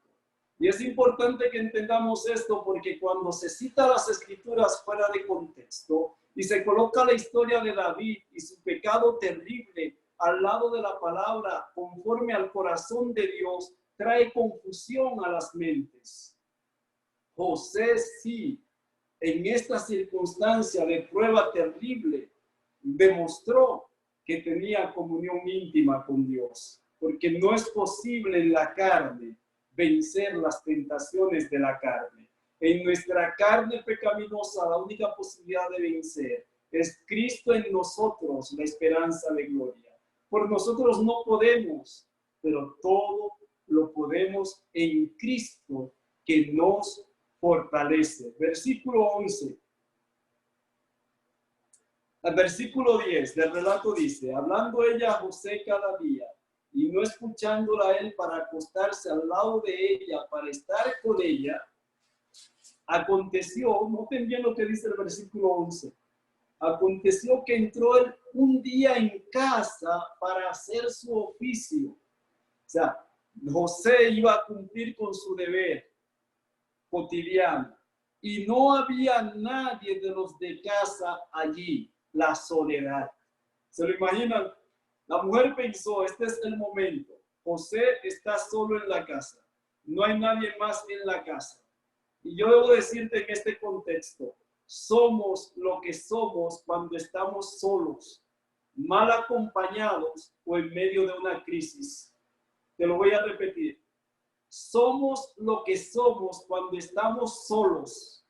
Y es importante que entendamos esto porque cuando se cita las escrituras fuera de contexto y se coloca la historia de David y su pecado terrible al lado de la palabra conforme al corazón de Dios, trae confusión a las mentes. José sí, en esta circunstancia de prueba terrible, demostró que tenía comunión íntima con Dios, porque no es posible en la carne vencer las tentaciones de la carne. En nuestra carne pecaminosa, la única posibilidad de vencer es Cristo en nosotros, la esperanza de gloria. Por nosotros no podemos, pero todo lo podemos en Cristo que nos fortalece. Versículo 11. El versículo 10 del relato dice: hablando ella a José cada día y no escuchándola a él para acostarse al lado de ella, para estar con ella, aconteció, noten bien lo que dice el versículo 11, aconteció que entró él un día en casa para hacer su oficio. O sea, José iba a cumplir con su deber cotidiano y no había nadie de los de casa allí. La soledad. ¿Se lo imaginan? La mujer pensó, este es el momento. José está solo en la casa. No hay nadie más en la casa. Y yo debo decirte en este contexto, somos lo que somos cuando estamos solos, mal acompañados o en medio de una crisis. Te lo voy a repetir. Somos lo que somos cuando estamos solos,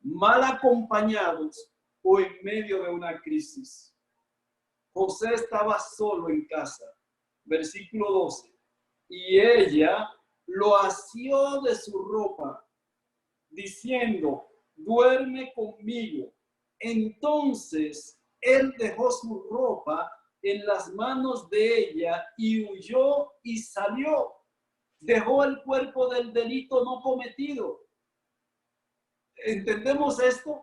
mal acompañados o en medio de una crisis. José estaba solo en casa. Versículo 12. Y ella lo asió de su ropa, diciendo: duerme conmigo. Entonces él dejó su ropa en las manos de ella y huyó y salió. Dejó el cuerpo del delito no cometido. ¿Entendemos esto?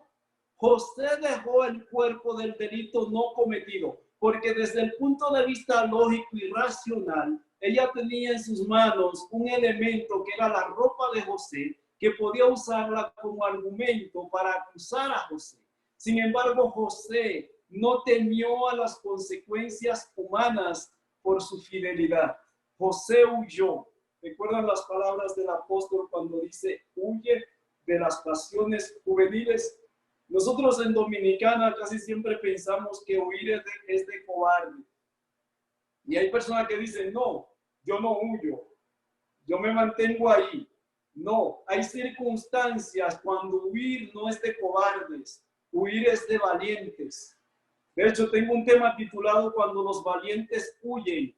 José dejó el cuerpo del delito no cometido, porque desde el punto de vista lógico y racional, ella tenía en sus manos un elemento que era la ropa de José, que podía usarla como argumento para acusar a José. Sin embargo, José no temió a las consecuencias humanas por su fidelidad. José huyó. ¿Recuerdan las palabras del apóstol cuando dice huye de las pasiones juveniles? Nosotros en Dominicana casi siempre pensamos que huir es de cobarde. Y hay personas que dicen, no, yo no huyo, yo me mantengo ahí. No, hay circunstancias cuando huir no es de cobardes, huir es de valientes. De hecho, tengo un tema titulado Cuando los valientes huyen,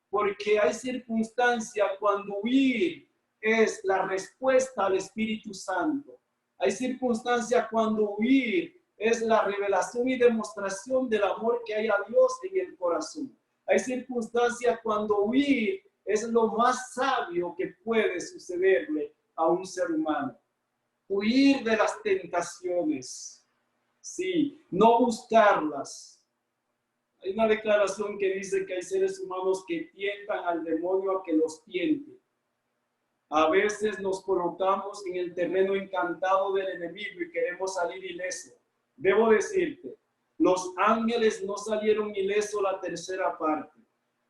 porque hay circunstancias cuando huir es la respuesta al Espíritu Santo. Hay circunstancias cuando huir es la revelación y demostración del amor que hay a Dios en el corazón. Hay circunstancias cuando huir es lo más sabio que puede sucederle a un ser humano. Huir de las tentaciones, sí, no buscarlas. Hay una declaración que dice que hay seres humanos que tientan al demonio a que los tiente. A veces nos colocamos en el terreno encantado del enemigo y queremos salir ileso. Debo decirte, los ángeles no salieron ilesos la tercera parte.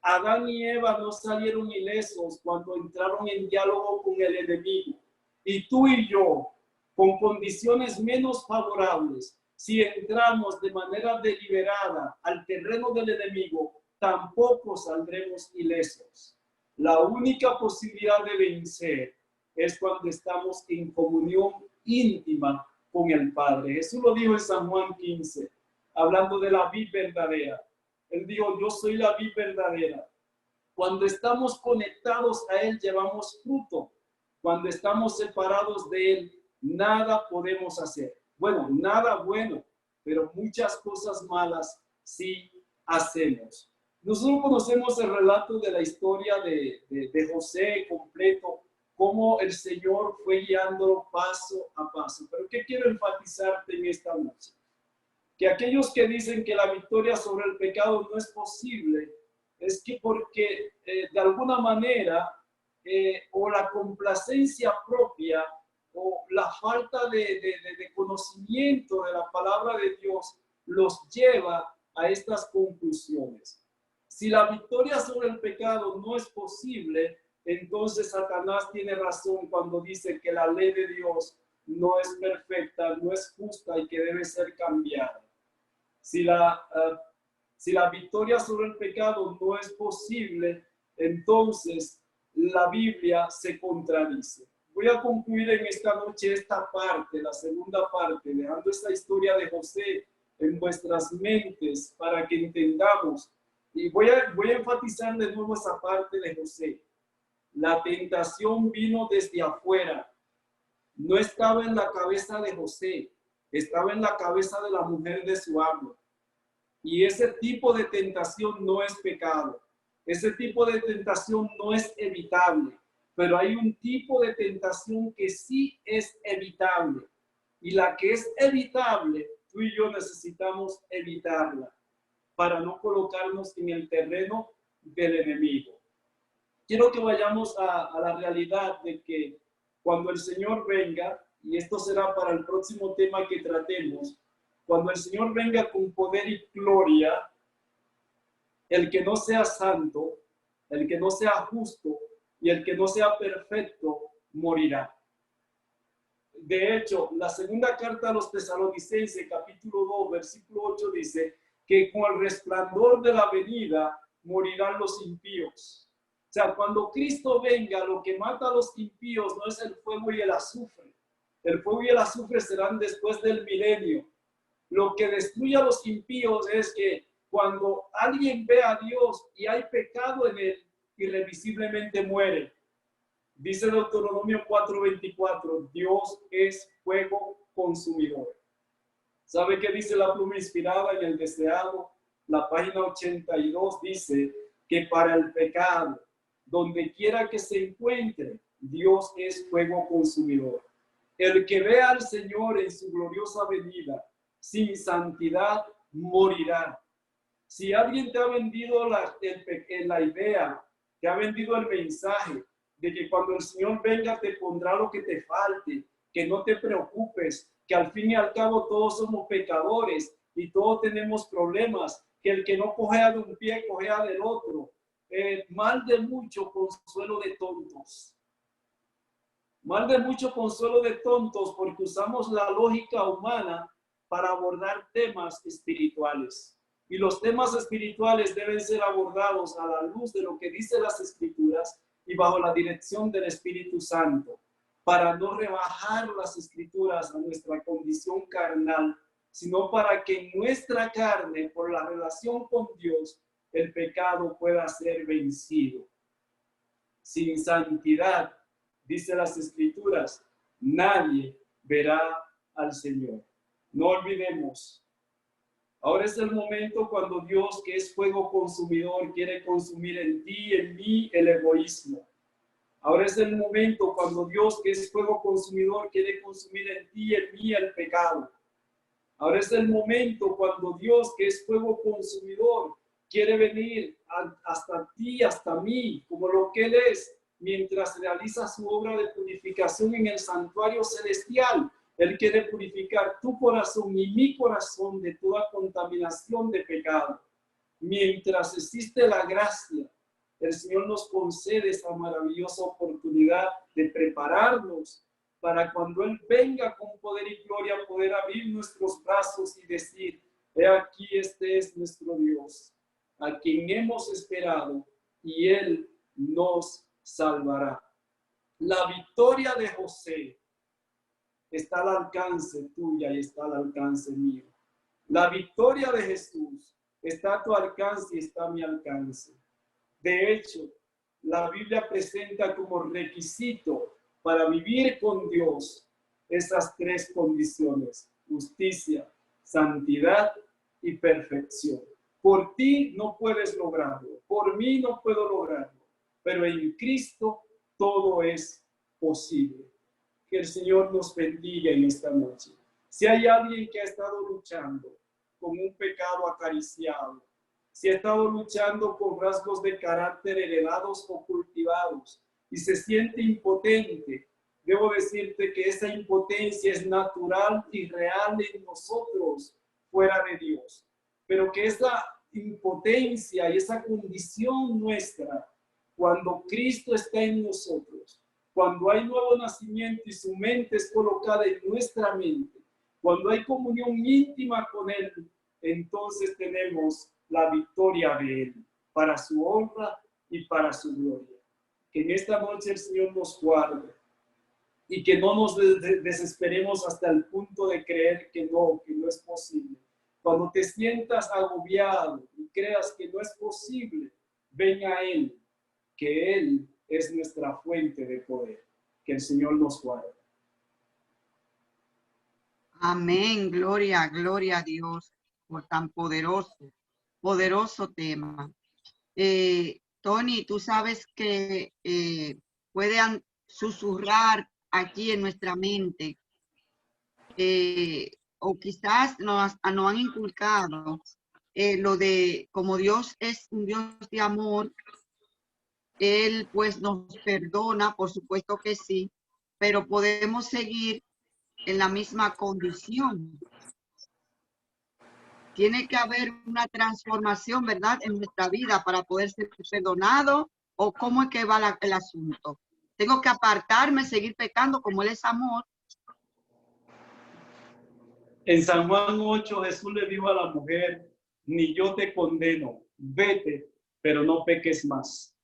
Adán y Eva no salieron ilesos cuando entraron en diálogo con el enemigo. Y tú y yo, con condiciones menos favorables, si entramos de manera deliberada al terreno del enemigo, tampoco saldremos ilesos. La única posibilidad de vencer es cuando estamos en comunión íntima con el Padre. Jesús lo dijo en San Juan 15, hablando de la vid verdadera. Él dijo, yo soy la vid verdadera. Cuando estamos conectados a Él, llevamos fruto. Cuando estamos separados de Él, nada podemos hacer. Bueno, nada bueno, pero muchas cosas malas sí hacemos. Nosotros conocemos el relato de la historia de José completo, cómo el Señor fue guiándolo paso a paso. Pero ¿qué quiero enfatizarte en esta noche? Que aquellos que dicen que la victoria sobre el pecado no es posible, es que porque de alguna manera o la complacencia propia o la falta de conocimiento de la palabra de Dios los lleva a estas conclusiones. Si la victoria sobre el pecado no es posible, entonces Satanás tiene razón cuando dice que la ley de Dios no es perfecta, no es justa y que debe ser cambiada. Si la victoria sobre el pecado no es posible, entonces la Biblia se contradice. Voy a concluir en esta noche esta parte, la segunda parte, dejando esta historia de José en vuestras mentes para que entendamos. Y voy a enfatizar de nuevo esa parte de José. La tentación vino desde afuera. No estaba en la cabeza de José, estaba en la cabeza de la mujer de su amo. Y ese tipo de tentación no es pecado. Ese tipo de tentación no es evitable. Pero hay un tipo de tentación que sí es evitable. Y la que es evitable, tú y yo necesitamos evitarla para no colocarnos en el terreno del enemigo. Quiero que vayamos a la realidad de que cuando el Señor venga, y esto será para el próximo tema que tratemos, cuando el Señor venga con poder y gloria, el que no sea santo, el que no sea justo y el que no sea perfecto morirá. De hecho, la segunda carta a los Tesalonicenses, capítulo 2, versículo 8, dice que con el resplandor de la venida morirán los impíos. O sea, cuando Cristo venga, lo que mata a los impíos no es el fuego y el azufre. El fuego y el azufre serán después del milenio. Lo que destruye a los impíos es que cuando alguien ve a Dios y hay pecado en él, irrevisiblemente muere. Dice Deuteronomio 4:24, Dios es fuego consumidor. ¿Sabe qué dice la pluma inspirada en el deseado? La página 82 dice que para el pecado, donde quiera que se encuentre, Dios es fuego consumidor. El que vea al Señor en su gloriosa venida, sin santidad, morirá. Si alguien te ha vendido la idea, te ha vendido el mensaje de que cuando el Señor venga te pondrá lo que te falte, que no te preocupes, que al fin y al cabo todos somos pecadores y todos tenemos problemas, que el que no cojea de un pie, cojea del otro. Mal de mucho consuelo de tontos. Mal de mucho consuelo de tontos porque usamos la lógica humana para abordar temas espirituales. Y los temas espirituales deben ser abordados a la luz de lo que dicen las Escrituras y bajo la dirección del Espíritu Santo, para no rebajar las Escrituras a nuestra condición carnal, sino para que en nuestra carne, por la relación con Dios, el pecado pueda ser vencido. Sin santidad, dice las Escrituras, nadie verá al Señor. No olvidemos, ahora es el momento cuando Dios, que es fuego consumidor, quiere consumir en ti, en mí, el egoísmo. Ahora es el momento cuando Dios, que es fuego consumidor, quiere consumir en ti, en mí, el pecado. Ahora es el momento cuando Dios, que es fuego consumidor, quiere venir hasta ti, hasta mí, como lo que Él es, mientras realiza su obra de purificación en el santuario celestial. Él quiere purificar tu corazón y mi corazón de toda contaminación de pecado. Mientras existe la gracia, el Señor nos concede esa maravillosa oportunidad de prepararnos para cuando Él venga con poder y gloria poder abrir nuestros brazos y decir, he aquí, este es nuestro Dios, a quien hemos esperado, y Él nos salvará. La victoria de José está al alcance tuya y está al alcance mío. La victoria de Jesús está a tu alcance y está a mi alcance. De hecho, la Biblia presenta como requisito para vivir con Dios esas tres condiciones: justicia, santidad y perfección. Por ti no puedes lograrlo, por mí no puedo lograrlo, pero en Cristo todo es posible. Que el Señor nos bendiga en esta noche. Si hay alguien que ha estado luchando con un pecado acariciado, si ha estado luchando con rasgos de carácter heredados o cultivados y se siente impotente, debo decirte que esa impotencia es natural y real en nosotros fuera de Dios, pero que esa impotencia y esa condición nuestra, cuando Cristo está en nosotros, cuando hay nuevo nacimiento y su mente es colocada en nuestra mente, cuando hay comunión íntima con Él, entonces tenemos la victoria de Él, para su honra y para su gloria. Que en esta noche el Señor nos guarde y que no nos desesperemos hasta el punto de creer que no es posible. Cuando te sientas agobiado y creas que no es posible, ven a Él, que Él es nuestra fuente de poder. Que el Señor nos guarde. Amén. Gloria, gloria a Dios por tan poderoso tema. Tony, tú sabes que pueden susurrar aquí en nuestra mente, o quizás nos han inculcado lo de como Dios es un Dios de amor, Él pues nos perdona, por supuesto que sí, pero podemos seguir en la misma condición. Tiene que haber una transformación, ¿verdad?, en nuestra vida para poder ser perdonado, o cómo es que va el asunto. Tengo que apartarme, seguir pecando como Él es amor. En San Juan 8, Jesús le dijo a la mujer: ni yo te condeno, vete, pero no peques más.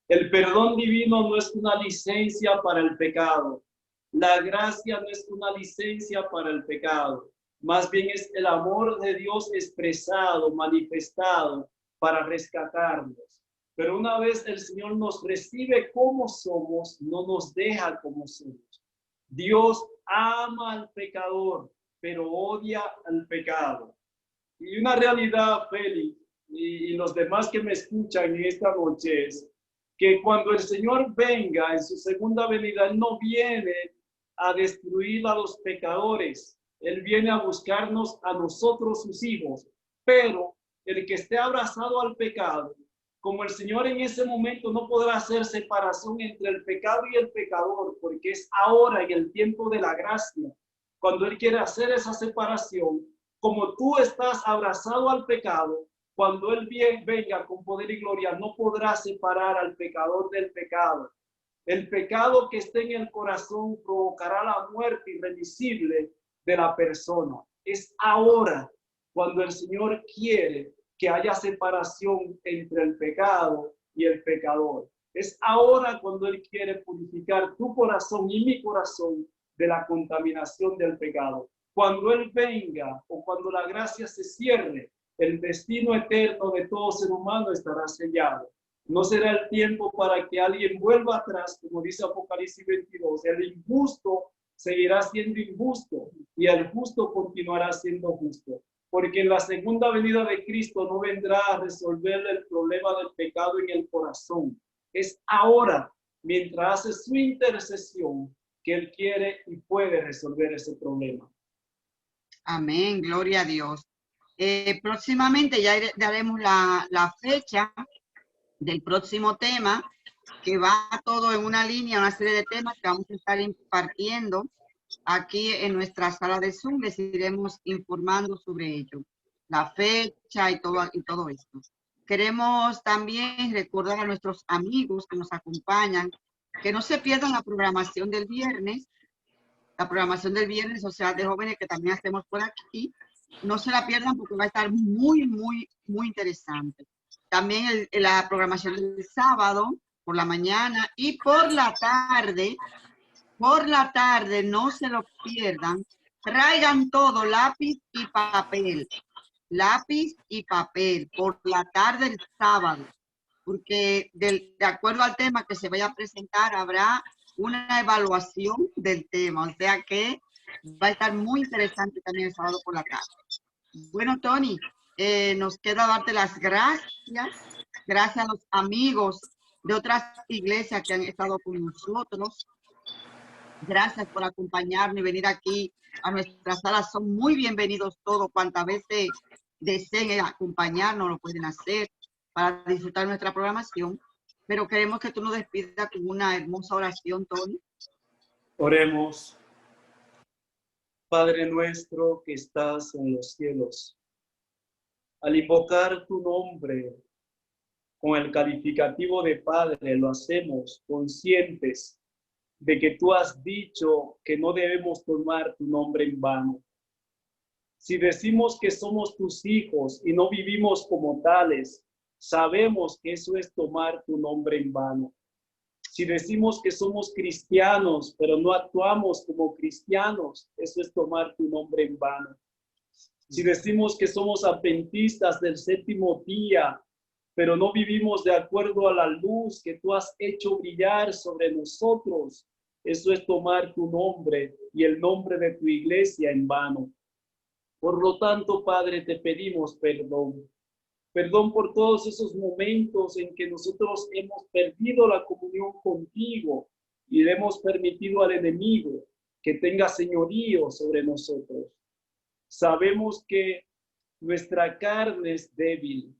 El perdón divino no es una licencia para el pecado. La gracia no es una licencia para el pecado. Más bien es el amor de Dios expresado, manifestado para rescatarnos. Pero una vez el Señor nos recibe como somos, no nos deja como somos. Dios ama al pecador, pero odia al pecado. Y una realidad, Félix, y los demás que me escuchan en esta noche, es que cuando el Señor venga en su segunda venida, Él no viene a destruir a los pecadores. Él viene a buscarnos a nosotros, sus hijos. Pero el que esté abrazado al pecado, como el Señor en ese momento no podrá hacer separación entre el pecado y el pecador, porque es ahora en el tiempo de la gracia, cuando Él quiere hacer esa separación, como tú estás abrazado al pecado, cuando Él venga con poder y gloria, no podrá separar al pecador del pecado. El pecado que esté en el corazón provocará la muerte irremisible de la persona. Es ahora cuando el Señor quiere que haya separación entre el pecado y el pecador. Es ahora cuando Él quiere purificar tu corazón y mi corazón de la contaminación del pecado. Cuando Él venga o cuando la gracia se cierre, el destino eterno de todo ser humano estará sellado. No será el tiempo para que alguien vuelva atrás, como dice Apocalipsis 22. El injusto seguirá siendo injusto y el justo continuará siendo justo. Porque en la segunda venida de Cristo no vendrá a resolver el problema del pecado en el corazón. Es ahora, mientras hace su intercesión, que Él quiere y puede resolver ese problema. Amén, gloria a Dios. Próximamente ya daremos la fecha del próximo tema, que va todo en una línea, una serie de temas que vamos a estar impartiendo aquí en nuestra sala de Zoom. Les iremos informando sobre ello, la fecha y todo esto. Queremos también recordar a nuestros amigos que nos acompañan que no se pierdan la programación del viernes, Social de Jóvenes, que también hacemos por aquí. No se la pierdan porque va a estar muy, muy, muy interesante. También la programación del sábado, por la mañana y por la tarde, no se lo pierdan. Traigan todo, lápiz y papel. Lápiz y papel por la tarde el sábado, porque de acuerdo al tema que se vaya a presentar, habrá una evaluación del tema, o sea que va a estar muy interesante también el sábado por la tarde. Bueno, Tony, nos queda darte las gracias. Gracias a los amigos de otras iglesias que han estado con nosotros. Gracias por acompañarnos y venir aquí a nuestra sala. Son muy bienvenidos todos. Cuantas veces deseen acompañarnos, lo pueden hacer para disfrutar nuestra programación. Pero queremos que tú nos despidas con una hermosa oración, Tony. Oremos. Padre nuestro que estás en los cielos, al invocar tu nombre con el calificativo de Padre, lo hacemos conscientes de que tú has dicho que no debemos tomar tu nombre en vano. Si decimos que somos tus hijos y no vivimos como tales, sabemos que eso es tomar tu nombre en vano. Si decimos que somos cristianos, pero no actuamos como cristianos, eso es tomar tu nombre en vano. Si decimos que somos adventistas del séptimo día, pero no vivimos de acuerdo a la luz que tú has hecho brillar sobre nosotros, eso es tomar tu nombre y el nombre de tu iglesia en vano. Por lo tanto, Padre, te pedimos perdón. Perdón por todos esos momentos en que nosotros hemos perdido la comunión contigo y le hemos permitido al enemigo que tenga señorío sobre nosotros. Sabemos que nuestra carne es débil.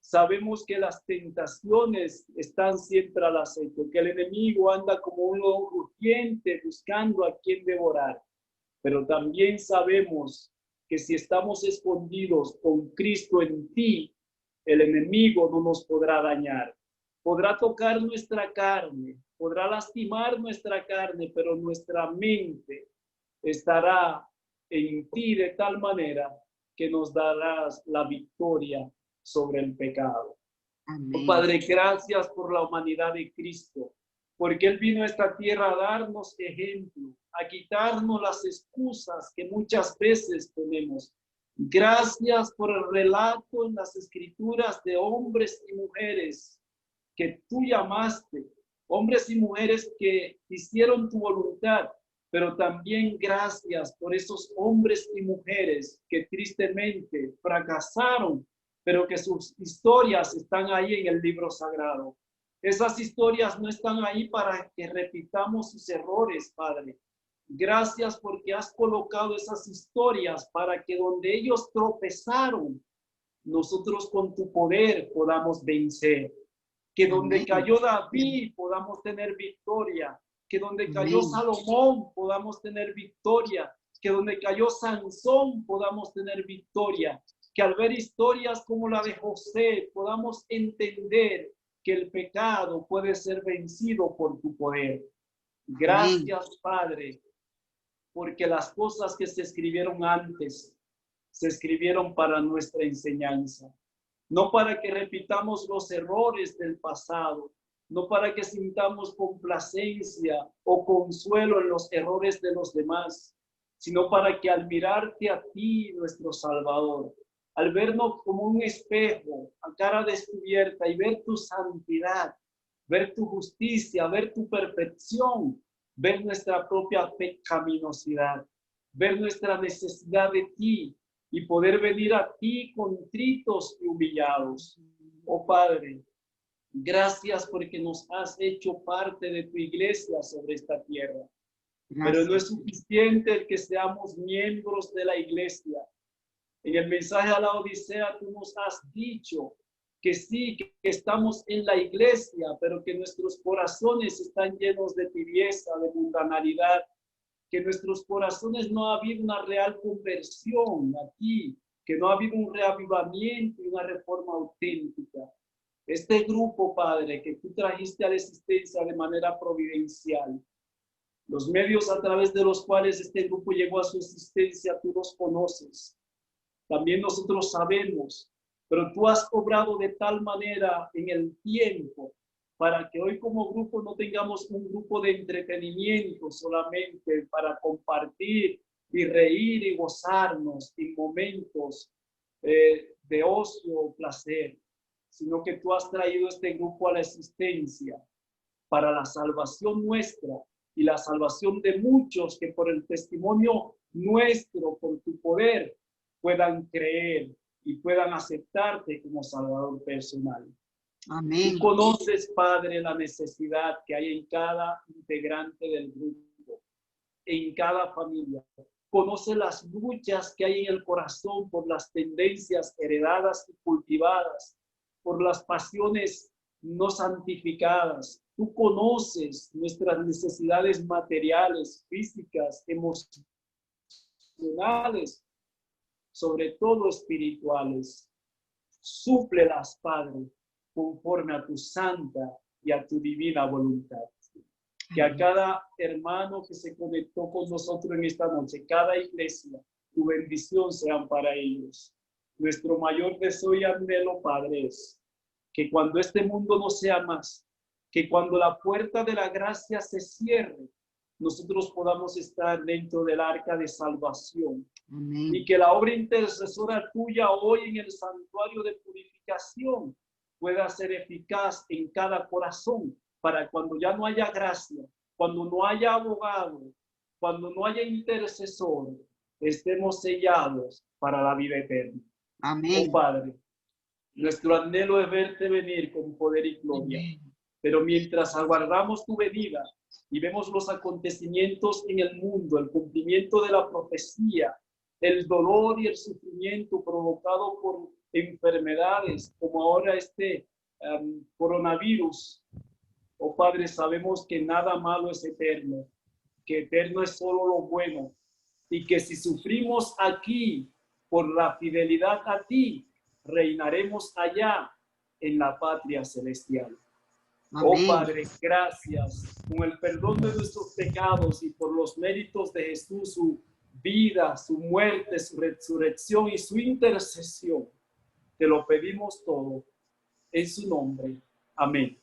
Sabemos que las tentaciones están siempre al acecho, que el enemigo anda como un lobo rugiente buscando a quien devorar. Pero también sabemos que si estamos escondidos con Cristo en ti, el enemigo no nos podrá dañar. Podrá tocar nuestra carne, podrá lastimar nuestra carne, pero nuestra mente estará en ti de tal manera que nos darás la victoria sobre el pecado. Amén. Oh, Padre, gracias por la humanidad de Cristo, porque Él vino a esta tierra a darnos ejemplo, a quitarnos las excusas que muchas veces tenemos. Gracias por el relato en las Escrituras de hombres y mujeres que tú llamaste, hombres y mujeres que hicieron tu voluntad, pero también gracias por esos hombres y mujeres que tristemente fracasaron, pero que sus historias están ahí en el libro sagrado. Esas historias no están ahí para que repitamos sus errores, Padre. Gracias porque has colocado esas historias para que donde ellos tropezaron, nosotros con tu poder podamos vencer. Que donde cayó David podamos tener victoria. Que donde cayó Salomón podamos tener victoria. Que donde cayó Sansón podamos tener victoria. Que al ver historias como la de José podamos entender que el pecado puede ser vencido por tu poder. Gracias, Padre, porque las cosas que se escribieron antes se escribieron para nuestra enseñanza. No para que repitamos los errores del pasado, no para que sintamos complacencia o consuelo en los errores de los demás, sino para que al mirarte a ti, nuestro Salvador, al vernos como un espejo, a cara descubierta y ver tu santidad, ver tu justicia, ver tu perfección, ver nuestra propia pecaminosidad, ver nuestra necesidad de ti y poder venir a ti contritos y humillados. Oh Padre, gracias porque nos has hecho parte de tu iglesia sobre esta tierra. Gracias. Pero no es suficiente el que seamos miembros de la iglesia. En el mensaje a la Odisea tú nos has dicho que sí, que estamos en la iglesia, pero que nuestros corazones están llenos de tibieza, de mundanalidad, que en nuestros corazones no ha habido una real conversión a ti, que no ha habido un reavivamiento y una reforma auténtica. Este grupo, Padre, que tú trajiste a la existencia de manera providencial, los medios a través de los cuales este grupo llegó a su existencia, tú los conoces. También nosotros sabemos, pero tú has obrado de tal manera en el tiempo para que hoy como grupo no tengamos un grupo de entretenimiento solamente para compartir y reír y gozarnos en momentos de ocio o placer, sino que tú has traído este grupo a la existencia para la salvación nuestra y la salvación de muchos que por el testimonio nuestro, por tu poder, puedan creer y puedan aceptarte como Salvador personal. Amén. Tú conoces, Padre, la necesidad que hay en cada integrante del grupo, en cada familia. Conoce las luchas que hay en el corazón por las tendencias heredadas y cultivadas, por las pasiones no santificadas. Tú conoces nuestras necesidades materiales, físicas, emocionales, sobre todo espirituales. Súplelas, Padre, conforme a tu santa y a tu divina voluntad. Que a cada hermano que se conectó con nosotros en esta noche, cada iglesia, tu bendición sean para ellos. Nuestro mayor deseo y anhelo, Padre, es que cuando este mundo no sea más, que cuando la puerta de la gracia se cierre, nosotros podamos estar dentro del arca de salvación. Amén. Y que la obra intercesora tuya hoy en el santuario de purificación pueda ser eficaz en cada corazón, para cuando ya no haya gracia, cuando no haya abogado, cuando no haya intercesor, estemos sellados para la vida eterna. Amén. Oh Padre, nuestro anhelo es verte venir con poder y gloria. Amén. Pero mientras aguardamos tu venida y vemos los acontecimientos en el mundo, el cumplimiento de la profecía, el dolor y el sufrimiento provocado por enfermedades, como ahora este coronavirus, oh Padre, sabemos que nada malo es eterno, que eterno es solo lo bueno, y que si sufrimos aquí por la fidelidad a ti, reinaremos allá en la patria celestial. Amén. Oh Padre, gracias con el perdón de nuestros pecados y por los méritos de Jesús, su vida, su muerte, su resurrección y su intercesión. Te lo pedimos todo en su nombre. Amén.